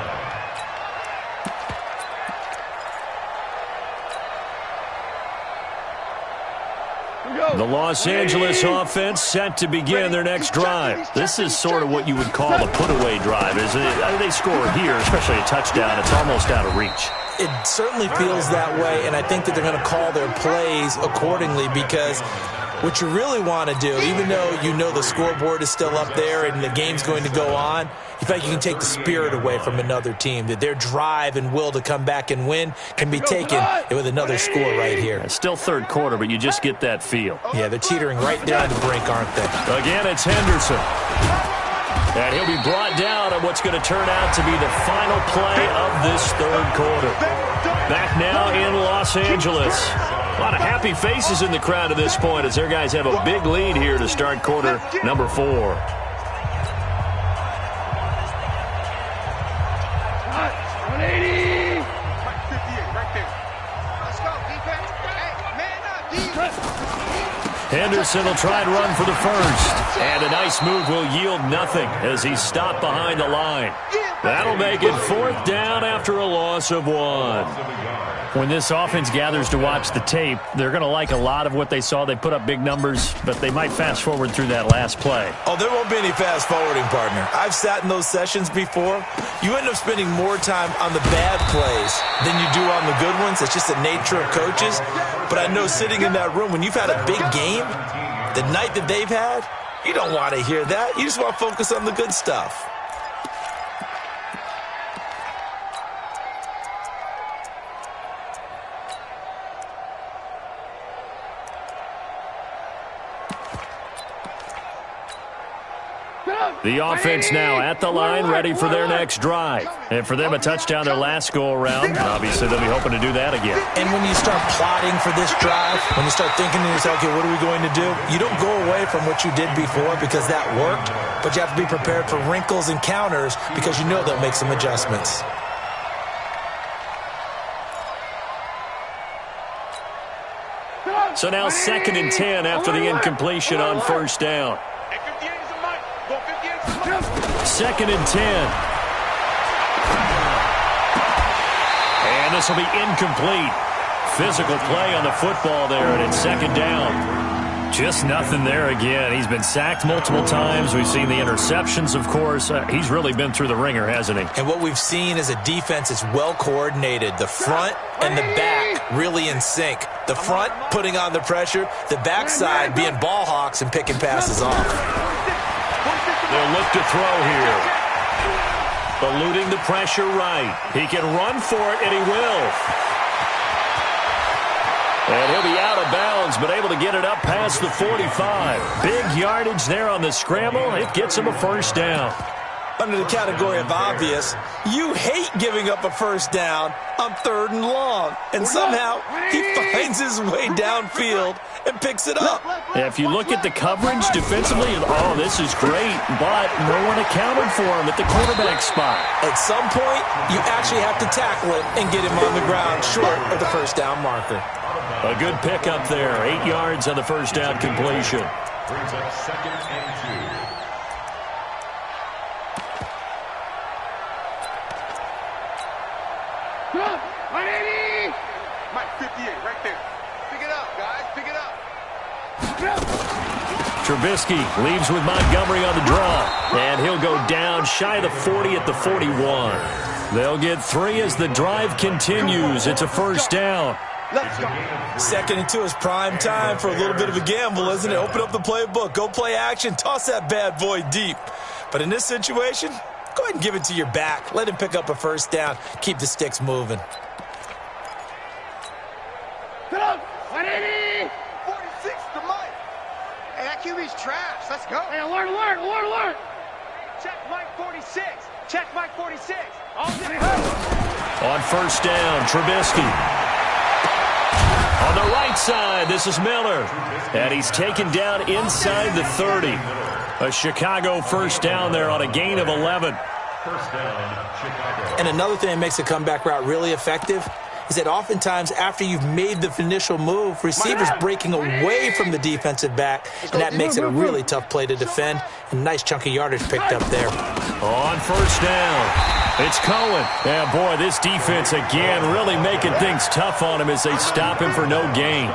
The Los Angeles offense set to begin their next drive. This is sort of what you would call a put-away drive, isn't it? They score here, especially a touchdown. It's almost out of reach. It certainly feels that way, and I think that they're going to call their plays accordingly because what you really want to do, even though you know the scoreboard is still up there and the game's going to go on, you feel like you can take the spirit away from another team, that their drive and will to come back and win can be taken with another score right here. It's still 3rd quarter, but you just get that feel. Yeah, they're teetering right there on the brink, aren't they? Again, it's Henderson. And he'll be brought down on what's going to turn out to be the final play of this 3rd quarter. Back now in Los Angeles. A lot of happy faces in the crowd at this point as their guys have a big lead here to start quarter number 4. 180. 58 right there. Let's go, defense. Hey, man up, defense. Henderson will try and run for the 1st. And a nice move will yield nothing as he's stopped behind the line. That'll make it 4th down after a loss of 1. When this offense gathers to watch the tape, they're going to like a lot of what they saw. They put up big numbers, but they might fast forward through that last play. Oh, there won't be any fast forwarding, partner. I've sat in those sessions before. You end up spending more time on the bad plays than you do on the good ones. It's just the nature of coaches. But I know sitting in that room, when you've had a big game, the night that they've had, you don't want to hear that. You just want to focus on the good stuff. The offense now at the line, ready for their next drive. And for them, a touchdown their last go-around. Obviously, they'll be hoping to do that again. And when you start plotting for this drive, when you start thinking to yourself, okay, what are we going to do? You don't go away from what you did before because that worked, but you have to be prepared for wrinkles and counters because you know they'll make some adjustments. So now 2nd and 10 after the incompletion on 1st down. 2nd and 10. And this will be incomplete. Physical play on the football there, and it's 2nd down. Just nothing there again. He's been sacked multiple times. We've seen the interceptions, of course. He's really been through the ringer, hasn't he? And what we've seen is a defense that's well coordinated. The front and the back really in sync. The front putting on the pressure, the backside being ball hawks and picking passes off. They'll look to throw here. Eluding the pressure right. He can run for it, and he will. And he'll be out of bounds, but able to get it up past the 45. Big yardage there on the scramble. It gets him a first down. Under the category of obvious, you hate giving up a first down on 3rd and long. And somehow he finds his way downfield and picks it up. If you look at the coverage defensively, oh, this is great, but no one accounted for him at the quarterback spot. At some point, you actually have to tackle it and get him on the ground short of the first down marker. A good pickup there. 8 yards on the first down completion. Brings up 2nd and 2. Mike 58, right there. Pick it up, guys. Pick it up. Trubisky leaves with Montgomery on the draw, and he'll go down shy of the 40 at the 41. They'll get 3 as the drive continues. It's a first down. Let's go. 2nd and 2 is prime time for a little bit of a gamble, isn't it? Open up the playbook, go play action, toss that bad boy deep. But in this situation, go ahead and give it to your back. Let him pick up a first down. Keep the sticks moving. Get up. 180. 46 to Mike. Hey, that QB's trash. Let's go. Hey, alert. Check Mike 46. Check Mike 46. On first down, Trubisky. On the right side, this is Miller. And he's taken down inside the 30. A Chicago first down there on a gain of 11. First down, Chicago. And another thing that makes the comeback route really effective is that oftentimes after you've made the initial move, receivers breaking away from the defensive back, and that makes it a really tough play to defend. And nice chunky yardage picked up there. On first down, it's Cohen. Yeah, boy, this defense again really making things tough on him as they stop him for no gain.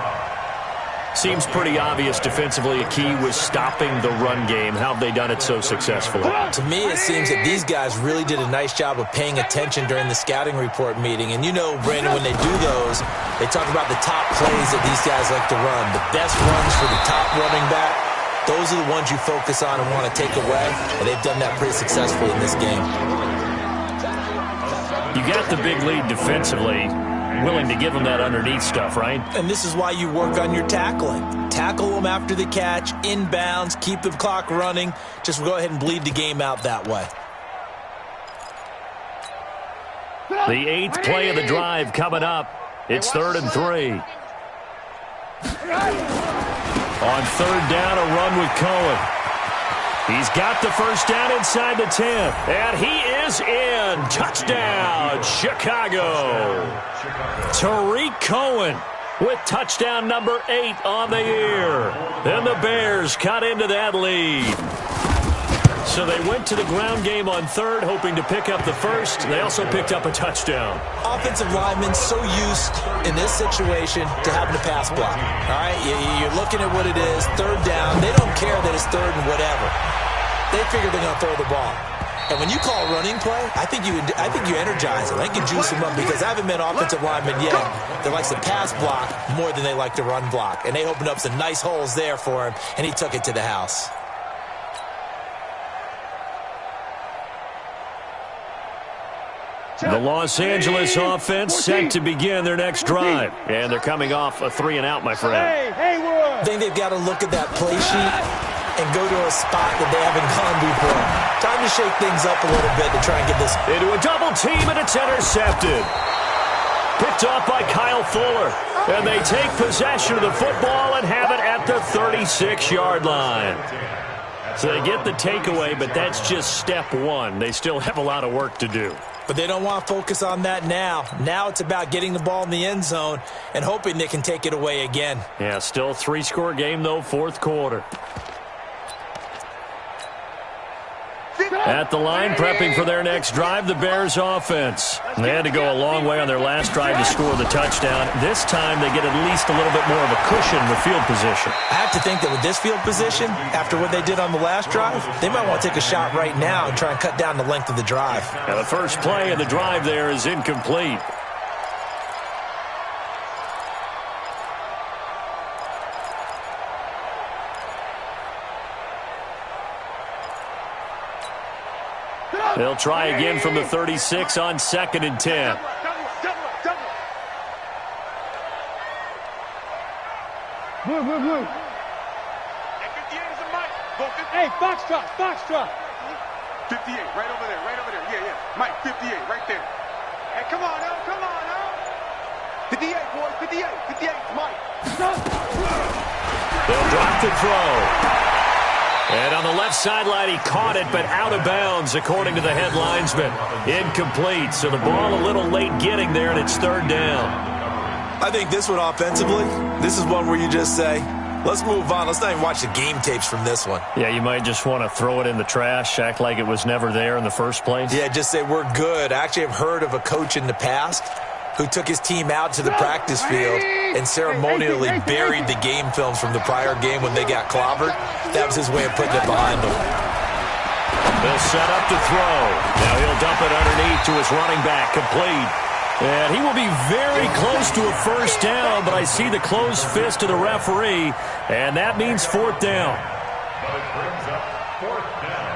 Seems pretty obvious defensively a key was stopping the run game. How have they done it so successfully? To me, it seems that these guys really did a nice job of paying attention during the scouting report meeting. And you know, Brandon, when they do those, they talk about the top plays that these guys like to run. The best runs for the top running back, those are the ones you focus on and want to take away. And they've done that pretty successfully in this game. You got the big lead defensively. Willing to give them that underneath stuff, right? And this is why you work on your tackling. Tackle them after the catch, inbounds, keep the clock running. Just go ahead and bleed the game out that way. The 8th play of the drive coming up. It's 3rd and 3. On 3rd down, a run with Cohen. He's got the first down inside the 10. And he is in. Touchdown, Chicago. Tariq Cohen with touchdown number 8 on the year. And the Bears cut into that lead. So they went to the ground game on 3rd, hoping to pick up the first. They also picked up a touchdown. Offensive linemen so used in this situation to having to pass block. All right, you're looking at what it is, 3rd down. They don't care that it's 3rd and whatever. They figure they're going to throw the ball. And when you call running play, I think you energize them. I think you juice them up because I haven't met offensive linemen yet that likes to pass block more than they like to run block. And they opened up some nice holes there for him, and he took it to the house. The Los Angeles offense set to begin their next drive. And they're coming off a 3-and-out, my friend. I think they've got to look at that play sheet and go to a spot that they haven't gone before. Time to shake things up a little bit to try and get this into a double team, and it's intercepted. Picked off by Kyle Fuller. And they take possession of the football and have it at the 36-yard line. So they get the takeaway, but that's just step 1. They still have a lot of work to do. But they don't want to focus on that now. Now it's about getting the ball in the end zone and hoping they can take it away again. Yeah, still a 3-score game, though, 4th quarter. At the line, prepping for their next drive, the Bears offense. They had to go a long way on their last drive to score the touchdown. This time, they get at least a little bit more of a cushion with field position. I have to think that with this field position, after what they did on the last drive, they might want to take a shot right now and try and cut down the length of the drive. Now, the first play of the drive there is incomplete. They'll try again from the 36 on 2nd and 10. Move. Hey, Foxtrot. 58, right over there. Yeah. Mike, 58, right there. Hey, come on now. 58, boys, 58, Mike. They'll drop the throw. And on the left sideline, he caught it, but out of bounds, according to the head linesman. Incomplete, so the ball a little late getting there, and it's 3rd down. I think this one offensively, this is one where you just say, let's move on. Let's not even watch the game tapes from this one. Yeah, you might just want to throw it in the trash, act like it was never there in the first place. Yeah, just say we're good. I actually have heard of a coach in the past who took his team out to the practice field and ceremonially buried the game films from the prior game when they got clobbered. That was his way of putting it behind them. They'll set up to throw. Now he'll dump it underneath to his running back, complete. And he will be very close to a first down, but I see the closed fist of the referee, and that means 4th down. But it brings up 4th down.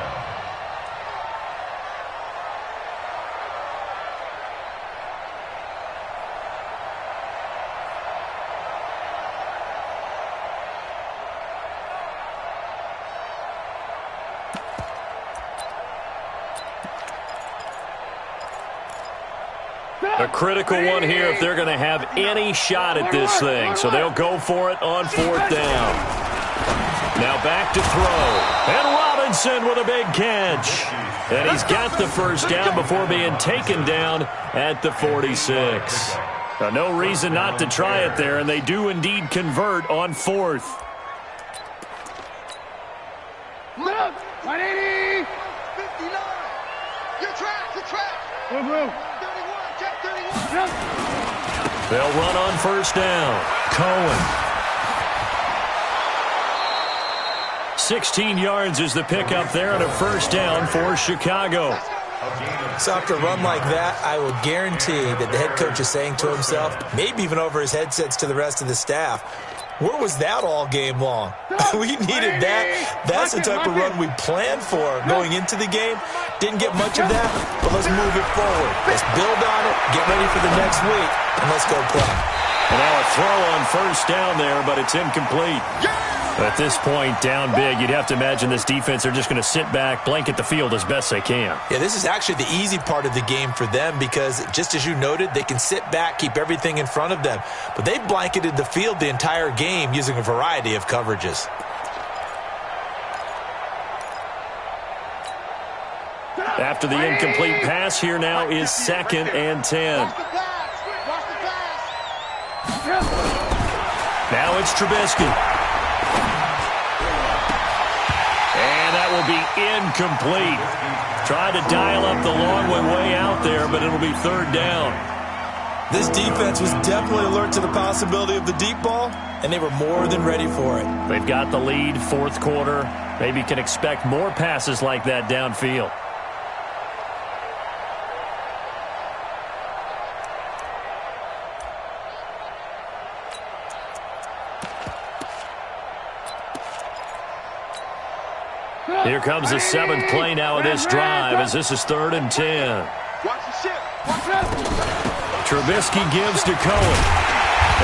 A critical one here if they're going to have any shot at this thing. So they'll go for it on 4th down. Now back to throw. And Robinson with a big catch. And he's got the first down before being taken down at the 46. Now, no reason not to try it there, and they do indeed convert on 4th. 180. 59. You're trapped. Move. 31. They'll run on first down. Cohen. 16 yards is the pickup there and a first down for Chicago. So after a run like that, I will guarantee that the head coach is saying to himself, maybe even over his headsets to the rest of the staff, where was that all game long? We needed that. That's the type of run we planned for going into the game. Didn't get much of that, but let's move it forward. Let's build on it, get ready for the next week, and let's go play. And now a throw on first down there, but it's incomplete. At this point, down big, you'd have to imagine this defense are just going to sit back, blanket the field as best they can. Yeah, this is actually the easy part of the game for them because, just as you noted, they can sit back, keep everything in front of them. But they blanketed the field the entire game using a variety of coverages. After the incomplete pass, here now is 2nd and 10. Now it's Trubisky. And that will be incomplete. Tried to dial up the long way out there, but it'll be 3rd down. This defense was definitely alert to the possibility of the deep ball, and they were more than ready for it. They've got the lead, 4th quarter. Maybe can expect more passes like that downfield. Here comes the 7th play now of this drive as this is 3rd and 10. Watch the ship. Trubisky gives to Cohen.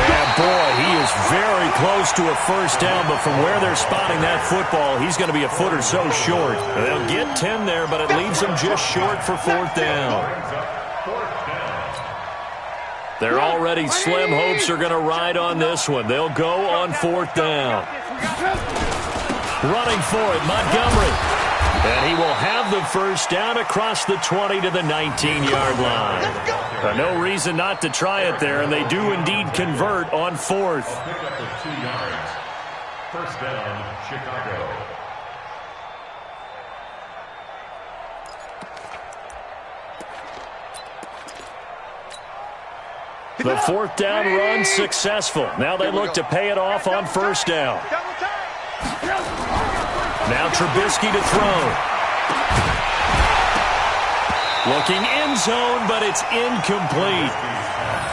And boy, he is very close to a first down, but from where they're spotting that football, he's going to be a foot or so short. They'll get 10 there, but it leaves them just short for 4th down. Their already slim hopes are going to ride on this one. They'll go on 4th down. Running for it, Montgomery. And he will have the first down across the 20 to the 19-yard line. No reason not to try it there, and they do indeed convert on 4th. Pickup of 2 yards. First down, Chicago. The fourth down run successful. Now they look to pay it off on first down. Now Trubisky to throw. Looking end zone, but it's incomplete.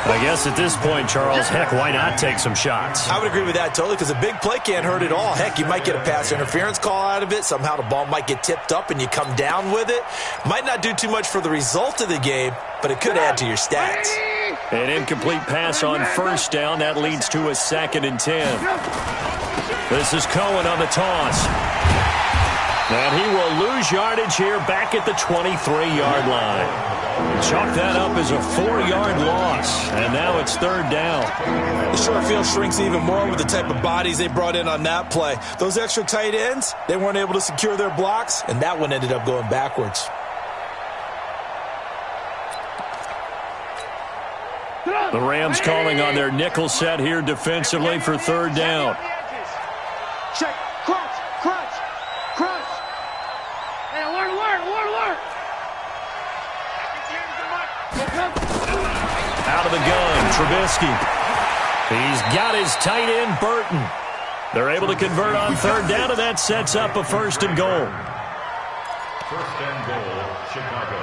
I guess at this point, Charles, heck, why not take some shots? I would agree with that totally, because a big play can't hurt at all. Heck, you might get a pass interference call out of it. Somehow the ball might get tipped up and you come down with it. Might not do too much for the result of the game, but it could add to your stats. An incomplete pass on first down. That leads to a 2nd and 10. This is Cohen on the toss. And he will lose yardage here back at the 23-yard line. Chalk that up as a 4-yard loss. And now it's 3rd down. The short field shrinks even more with the type of bodies they brought in on that play. Those extra tight ends, they weren't able to secure their blocks, and that one ended up going backwards. The Rams calling on their nickel set here defensively for 3rd down. Check. Crunch. Hey, alert. Out of the gun, Trubisky. He's got his tight end, Burton. They're able to convert on 3rd down, and that sets up a 1st and goal. 1st and goal, Chicago.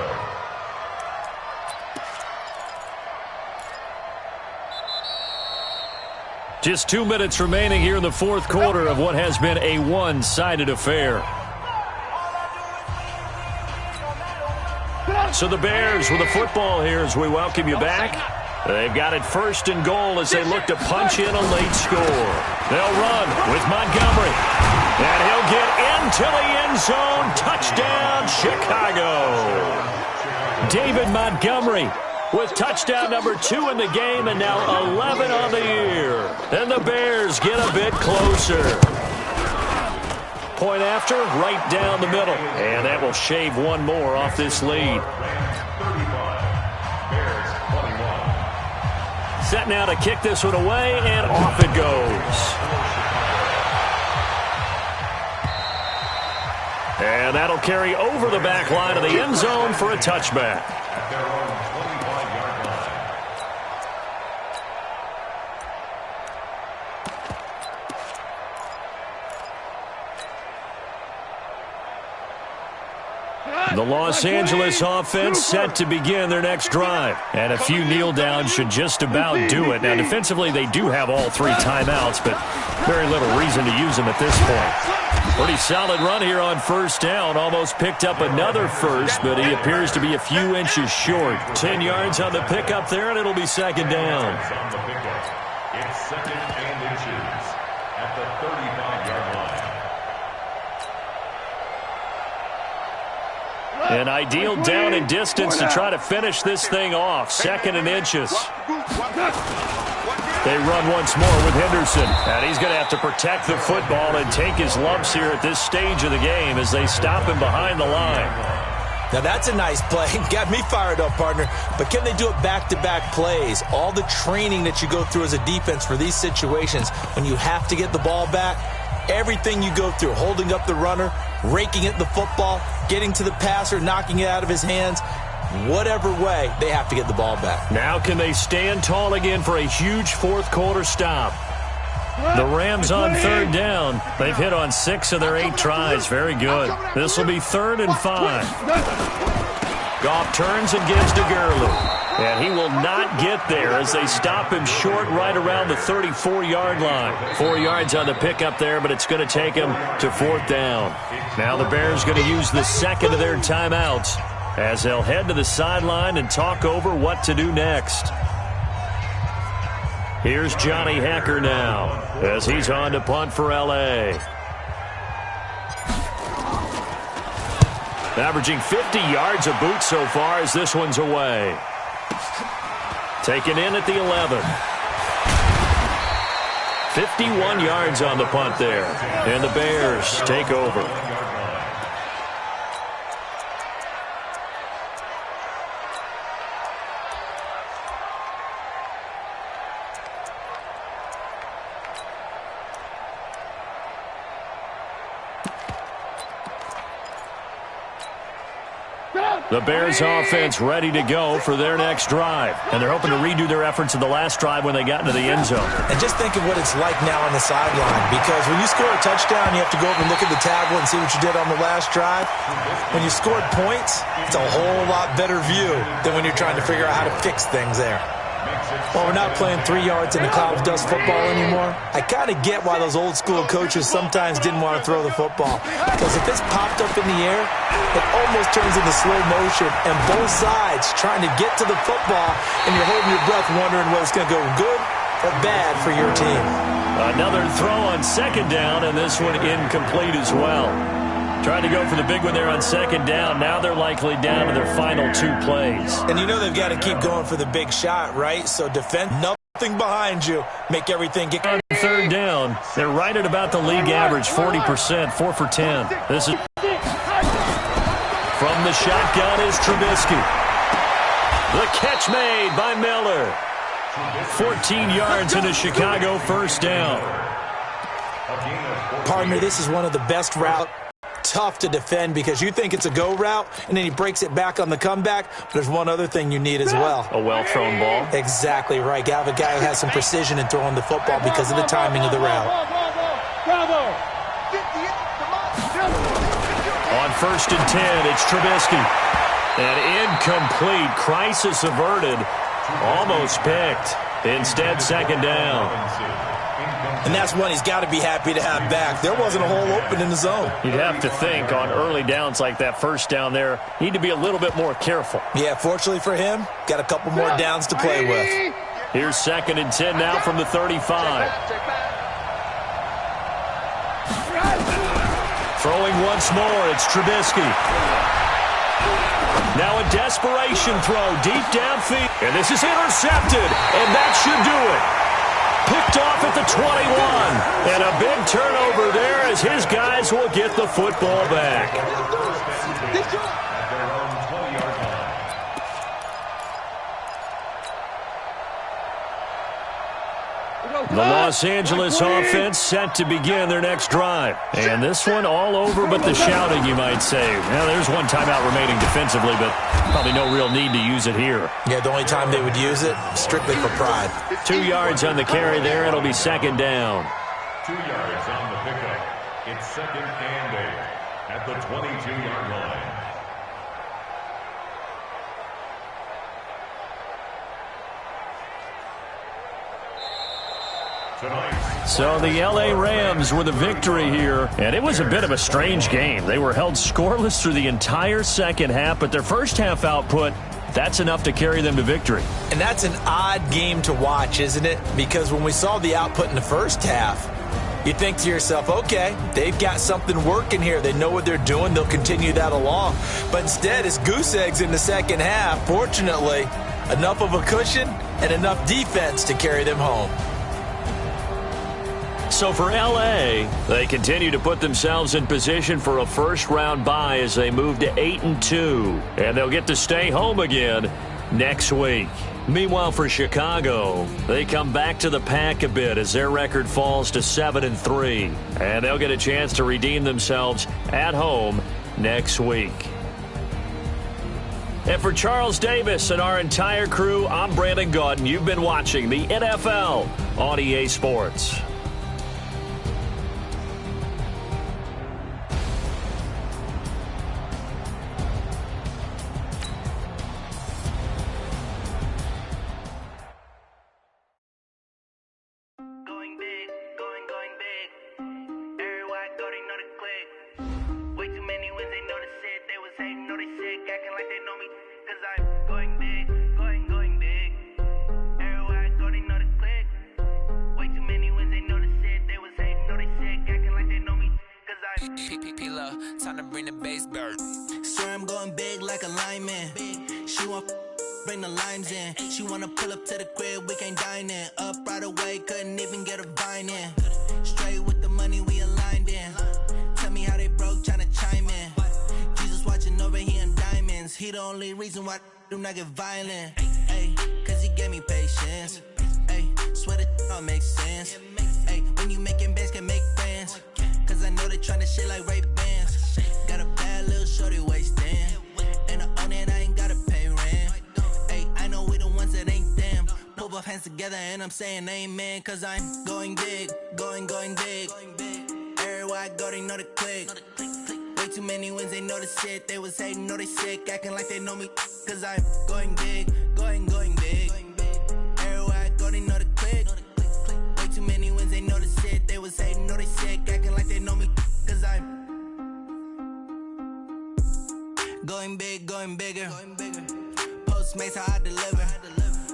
Just 2 minutes remaining here in the 4th quarter of what has been a one-sided affair. So the Bears with the football here as we welcome you back. They've got it 1st and goal as they look to punch in a late score. They'll run with Montgomery. And he'll get into the end zone. Touchdown, Chicago. David Montgomery with touchdown number 2 in the game, and now 11 on the year. And the Bears get a bit closer. Point after, right down the middle. And that will shave one more off this lead. Set now to kick this one away, and off it goes. And that'll carry over the back line of the end zone for a touchback. The Los Angeles offense set to begin their next drive. And a few kneel downs should just about do it. Now, defensively, they do have all 3 timeouts, but very little reason to use them at this point. Pretty solid run here on first down. Almost picked up another first, but he appears to be a few inches short. 10 yards on the pickup there, and it'll be 2nd down. It's 2nd and inches at the 35-yard line. An ideal down and distance to try to finish this thing off. 2nd and inches. They run once more with Henderson. And he's going to have to protect the football and take his lumps here at this stage of the game as they stop him behind the line. Now that's a nice play. Got me fired up, partner. But can they do it back-to-back plays? All the training that you go through as a defense for these situations, when you have to get the ball back, everything you go through, holding up the runner, raking at the football, getting to the passer, knocking it out of his hands, whatever way, they have to get the ball back. Now can they stand tall again for a huge 4th quarter stop? The Rams on 3rd down. They've hit on 6 of their 8 tries. Very good. This will be 3rd and 5. Goff turns and gives to Gurley. And he will not get there as they stop him short right around the 34-yard line. 4 yards on the pickup there, but it's going to take him to 4th down. Now the Bears going to use the 2nd of their timeouts as they'll head to the sideline and talk over what to do next. Here's Johnny Hekker now as he's on to punt for L.A. Averaging 50 yards a boot so far as this one's away. Taken in at the 11. 51 yards on the punt there. And the Bears take over. The Bears offense ready to go for their next drive. And they're hoping to redo their efforts in the last drive when they got into the end zone. And just think of what it's like now on the sideline, because when you score a touchdown, you have to go over and look at the tablet and see what you did on the last drive. When you scored points, it's a whole lot better view than when you're trying to figure out how to fix things there. Well, we're not playing 3 yards in a cloud of dust football anymore. I kind of get why those old school coaches sometimes didn't want to throw the football. Because if it's popped up in the air, it almost turns into slow motion. And both sides trying to get to the football, and you're holding your breath wondering whether it's going to go good or bad for your team. Another throw on second down, and this one incomplete as well. Trying to go for the big one there on second down. Now they're likely down to their final 2 plays. And you know they've got to keep going for the big shot, right? So defend nothing behind you. Make everything get... On third down, they're right at about the league average, 40%, 4 for 10. This is... From the shotgun is Trubisky. The catch made by Miller. 14 yards into Chicago, first down. Partner, this is one of the best routes. Tough to defend because you think it's a go route, and then he breaks it back on the comeback. But there's one other thing you need as well. A well-thrown ball. Exactly right. You have a guy who has some precision in throwing the football because of the timing of the route. On first and 10, it's Trubisky. An incomplete. Crisis averted. Almost picked. Instead, second down. And that's one he's got to be happy to have back. There wasn't a hole open in the zone. You'd have to think on early downs like that first down there, need to be a little bit more careful. Yeah, fortunately for him, got a couple more downs to play with. Here's second and 10 now from the 35. Throwing once more, it's Trubisky. Now a desperation throw deep downfield. And this is intercepted, and that should do it. Picked off at the 21. And a big turnover there as his guys will get the football back. The Los Angeles offense set to begin their next drive. And this one all over but the shouting, you might say. Now, there's one timeout remaining defensively, but probably no real need to use it here. Yeah, the only time they would use it, strictly for pride. 2 yards on the carry there. It'll be second down. 2 yards on the pickup. It's second and 8 at the 22-yard line. So the L.A. Rams with a victory here, and it was a bit of a strange game. They were held scoreless through the entire second half, but their first half output, that's enough to carry them to victory. And that's an odd game to watch, isn't it? Because when we saw the output in the first half, you think to yourself, okay, they've got something working here. They know what they're doing. They'll continue that along. But instead, it's goose eggs in the second half. Fortunately, enough of a cushion and enough defense to carry them home. So for L.A., they continue to put themselves in position for a first-round bye as they move to 8-2. And they'll get to stay home again next week. Meanwhile, for Chicago, they come back to the pack a bit as their record falls to 7-3. And they'll get a chance to redeem themselves at home next week. And for Charles Davis and our entire crew, I'm Brandon Gaudin. You've been watching the NFL on EA Sports. Time to bring the bass bird. Swear I'm going big like a lineman. She want bring the limes in. She wanna pull up to the crib, we can't dine in. Up right away, couldn't even get a vine in. Straight with the money we aligned in. Tell me how they broke, tryna chime in. Jesus watching over here in diamonds. He the only reason why I do not get violent. Ay, cause he gave me patience. Ay, swear that all makes sense. Ay, when you making bands, can make friends. Cause I know they tryna shit like Ray-Bans. Got a bad little shorty wasting. And I own it hands together and I'm saying amen, cause I'm going big, going big. Everywhere I go, they know the click. Way too many wins, they know the shit. They was hating, know they sick, acting like they know me, cause I'm going big, going big. Everywhere I go, they know the click. Way too many wins, they know the shit. They was hating, know they sick, acting like they know me, cause I'm going big, going bigger. Postmates, how I deliver.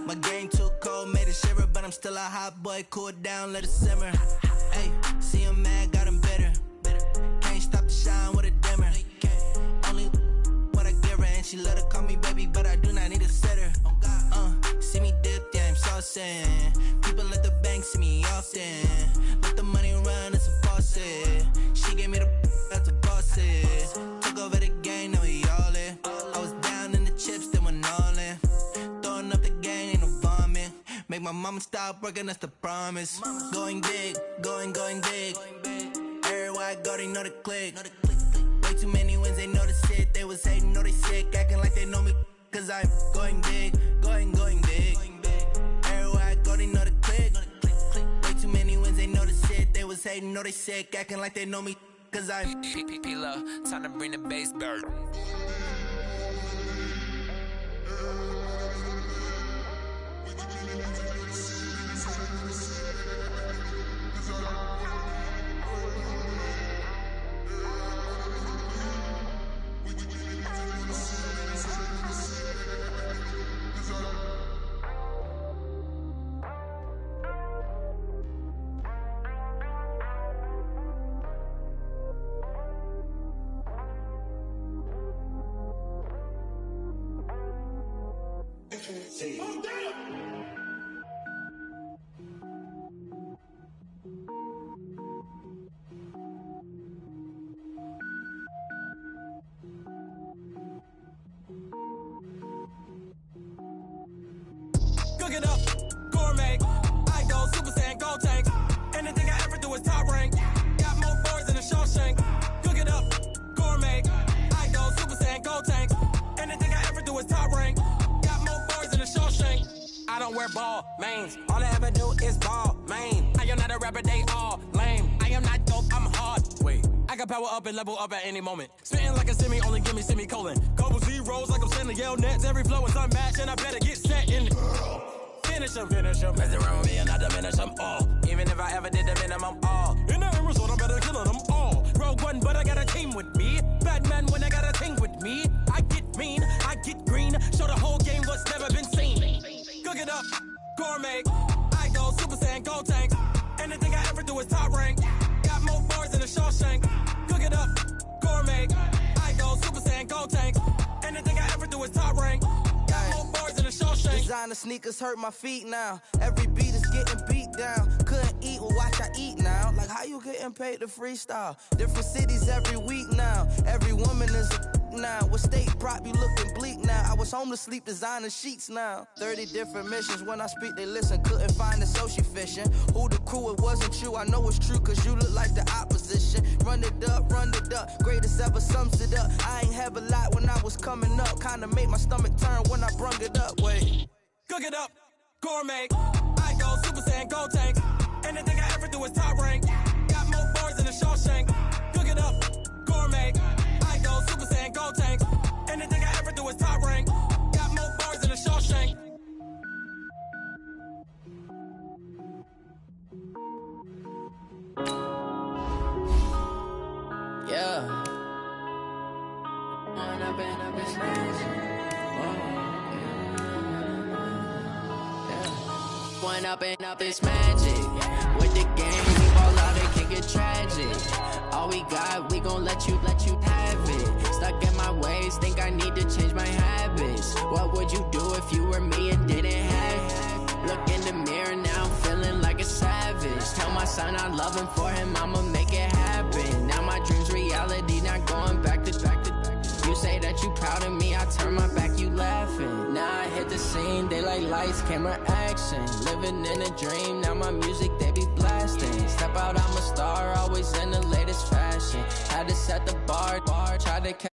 My game too cold, made it shiver, but I'm still a hot boy. Cool it down, let it simmer. Hey, see him mad, got him bitter. Can't stop the shine with a dimmer. Only what I give her, and she let her call me baby, but I do not need a sitter. See me dip, yeah, I'm saucing. People at the bank see me often. Let the money run, it's a faucet. She gave me the that's a boss it. Took over the game, now we all in. I was down in the chips, then went all in. Throwing up the gang, ain't no vomit. Make my mama stop working, that's the promise. Going big, going big. Everywhere I go, they know the click. Way too many wins, they know the shit. They was hating, know they sick, acting like they know me, cause I'm going big, going big. Everywhere I go, they know the click. Way too many wins, they know the shit. They was hating, know they sick, acting like they know me, cause I'm P-P-P-Lo, time to bring the bass bird. Cook it up, gourmet. I go Super Saiyan, gold tank. Anything I ever do is top rank. Got more boards than a Shawshank. Cook it up, gourmet. I go Super Saiyan, gold tank. Anything I ever do is top rank. Got more boards than a Shawshank. I don't wear ball mains. All I ever do is ball main. I am not a rapper, they all lame. I am not dope, I'm hard. Wait, I can power up and level up at any moment. Spitting like a semi, only give me semicolon. Couple zeros like I'm sending yell nets. Every flow is unmatched and I better get set in. Finish them. Mess around with me and I diminish them all. Even if I ever did the minimum, all. In the end result, I'm better killing them all. Rogue One, but I got a team with me. Batman when I got a team with me. I get mean, I get green. Show the whole game what's never been seen. Cook it up, gourmet. I go Super Saiyan, gold tank. Anything I ever do is top rank. Got more bars than a Shawshank. Cook it up, gourmet. I go Super Saiyan, gold tank. Anything I ever do is top rank. Got more bars than a Shawshank. Designer sneakers hurt my feet now. Every beat is getting beat down. Couldn't eat, well watch I eat now. Like how you getting paid to freestyle? Different cities every week now. Every woman is a now. With state prop, you looking bleak now. I was home to sleep designing sheets now. 30 different missions. When I speak, they listen. Couldn't find it, so she fishing. Who the crew? It wasn't you. I know it's true, cause you look like the opposition. Run it up. Greatest ever sums it up. I ain't have a lot when I was coming up. Kinda made my stomach turn when I brung it up. Wait. Cook it up, gourmet. I go Super Saiyan, gold tank. Anything I ever do is top rank. Got more bars than a Shawshank. Cook it up, gourmet. I go Super Saiyan, gold tank. Anything I ever do is top rank. Got more bars than a Shawshank. Yeah. One up and up is magic. With the game, we fall out, it can get tragic. All we got, we gon' let you have it. Stuck in my ways, think I need to change my habits. What would you do if you were me and didn't have it? Look in the mirror now, feeling like a savage. Tell my son I love him, for him I'ma make it happen. Now my dream's reality, not going back to. You say that you proud of me, I turn my back, you laughing. Now I hit the scene, they like lights, camera, action. Living in a dream, now my music, they be blasting. Step out, I'm a star, always in the latest fashion. Had to set the bar, try to catch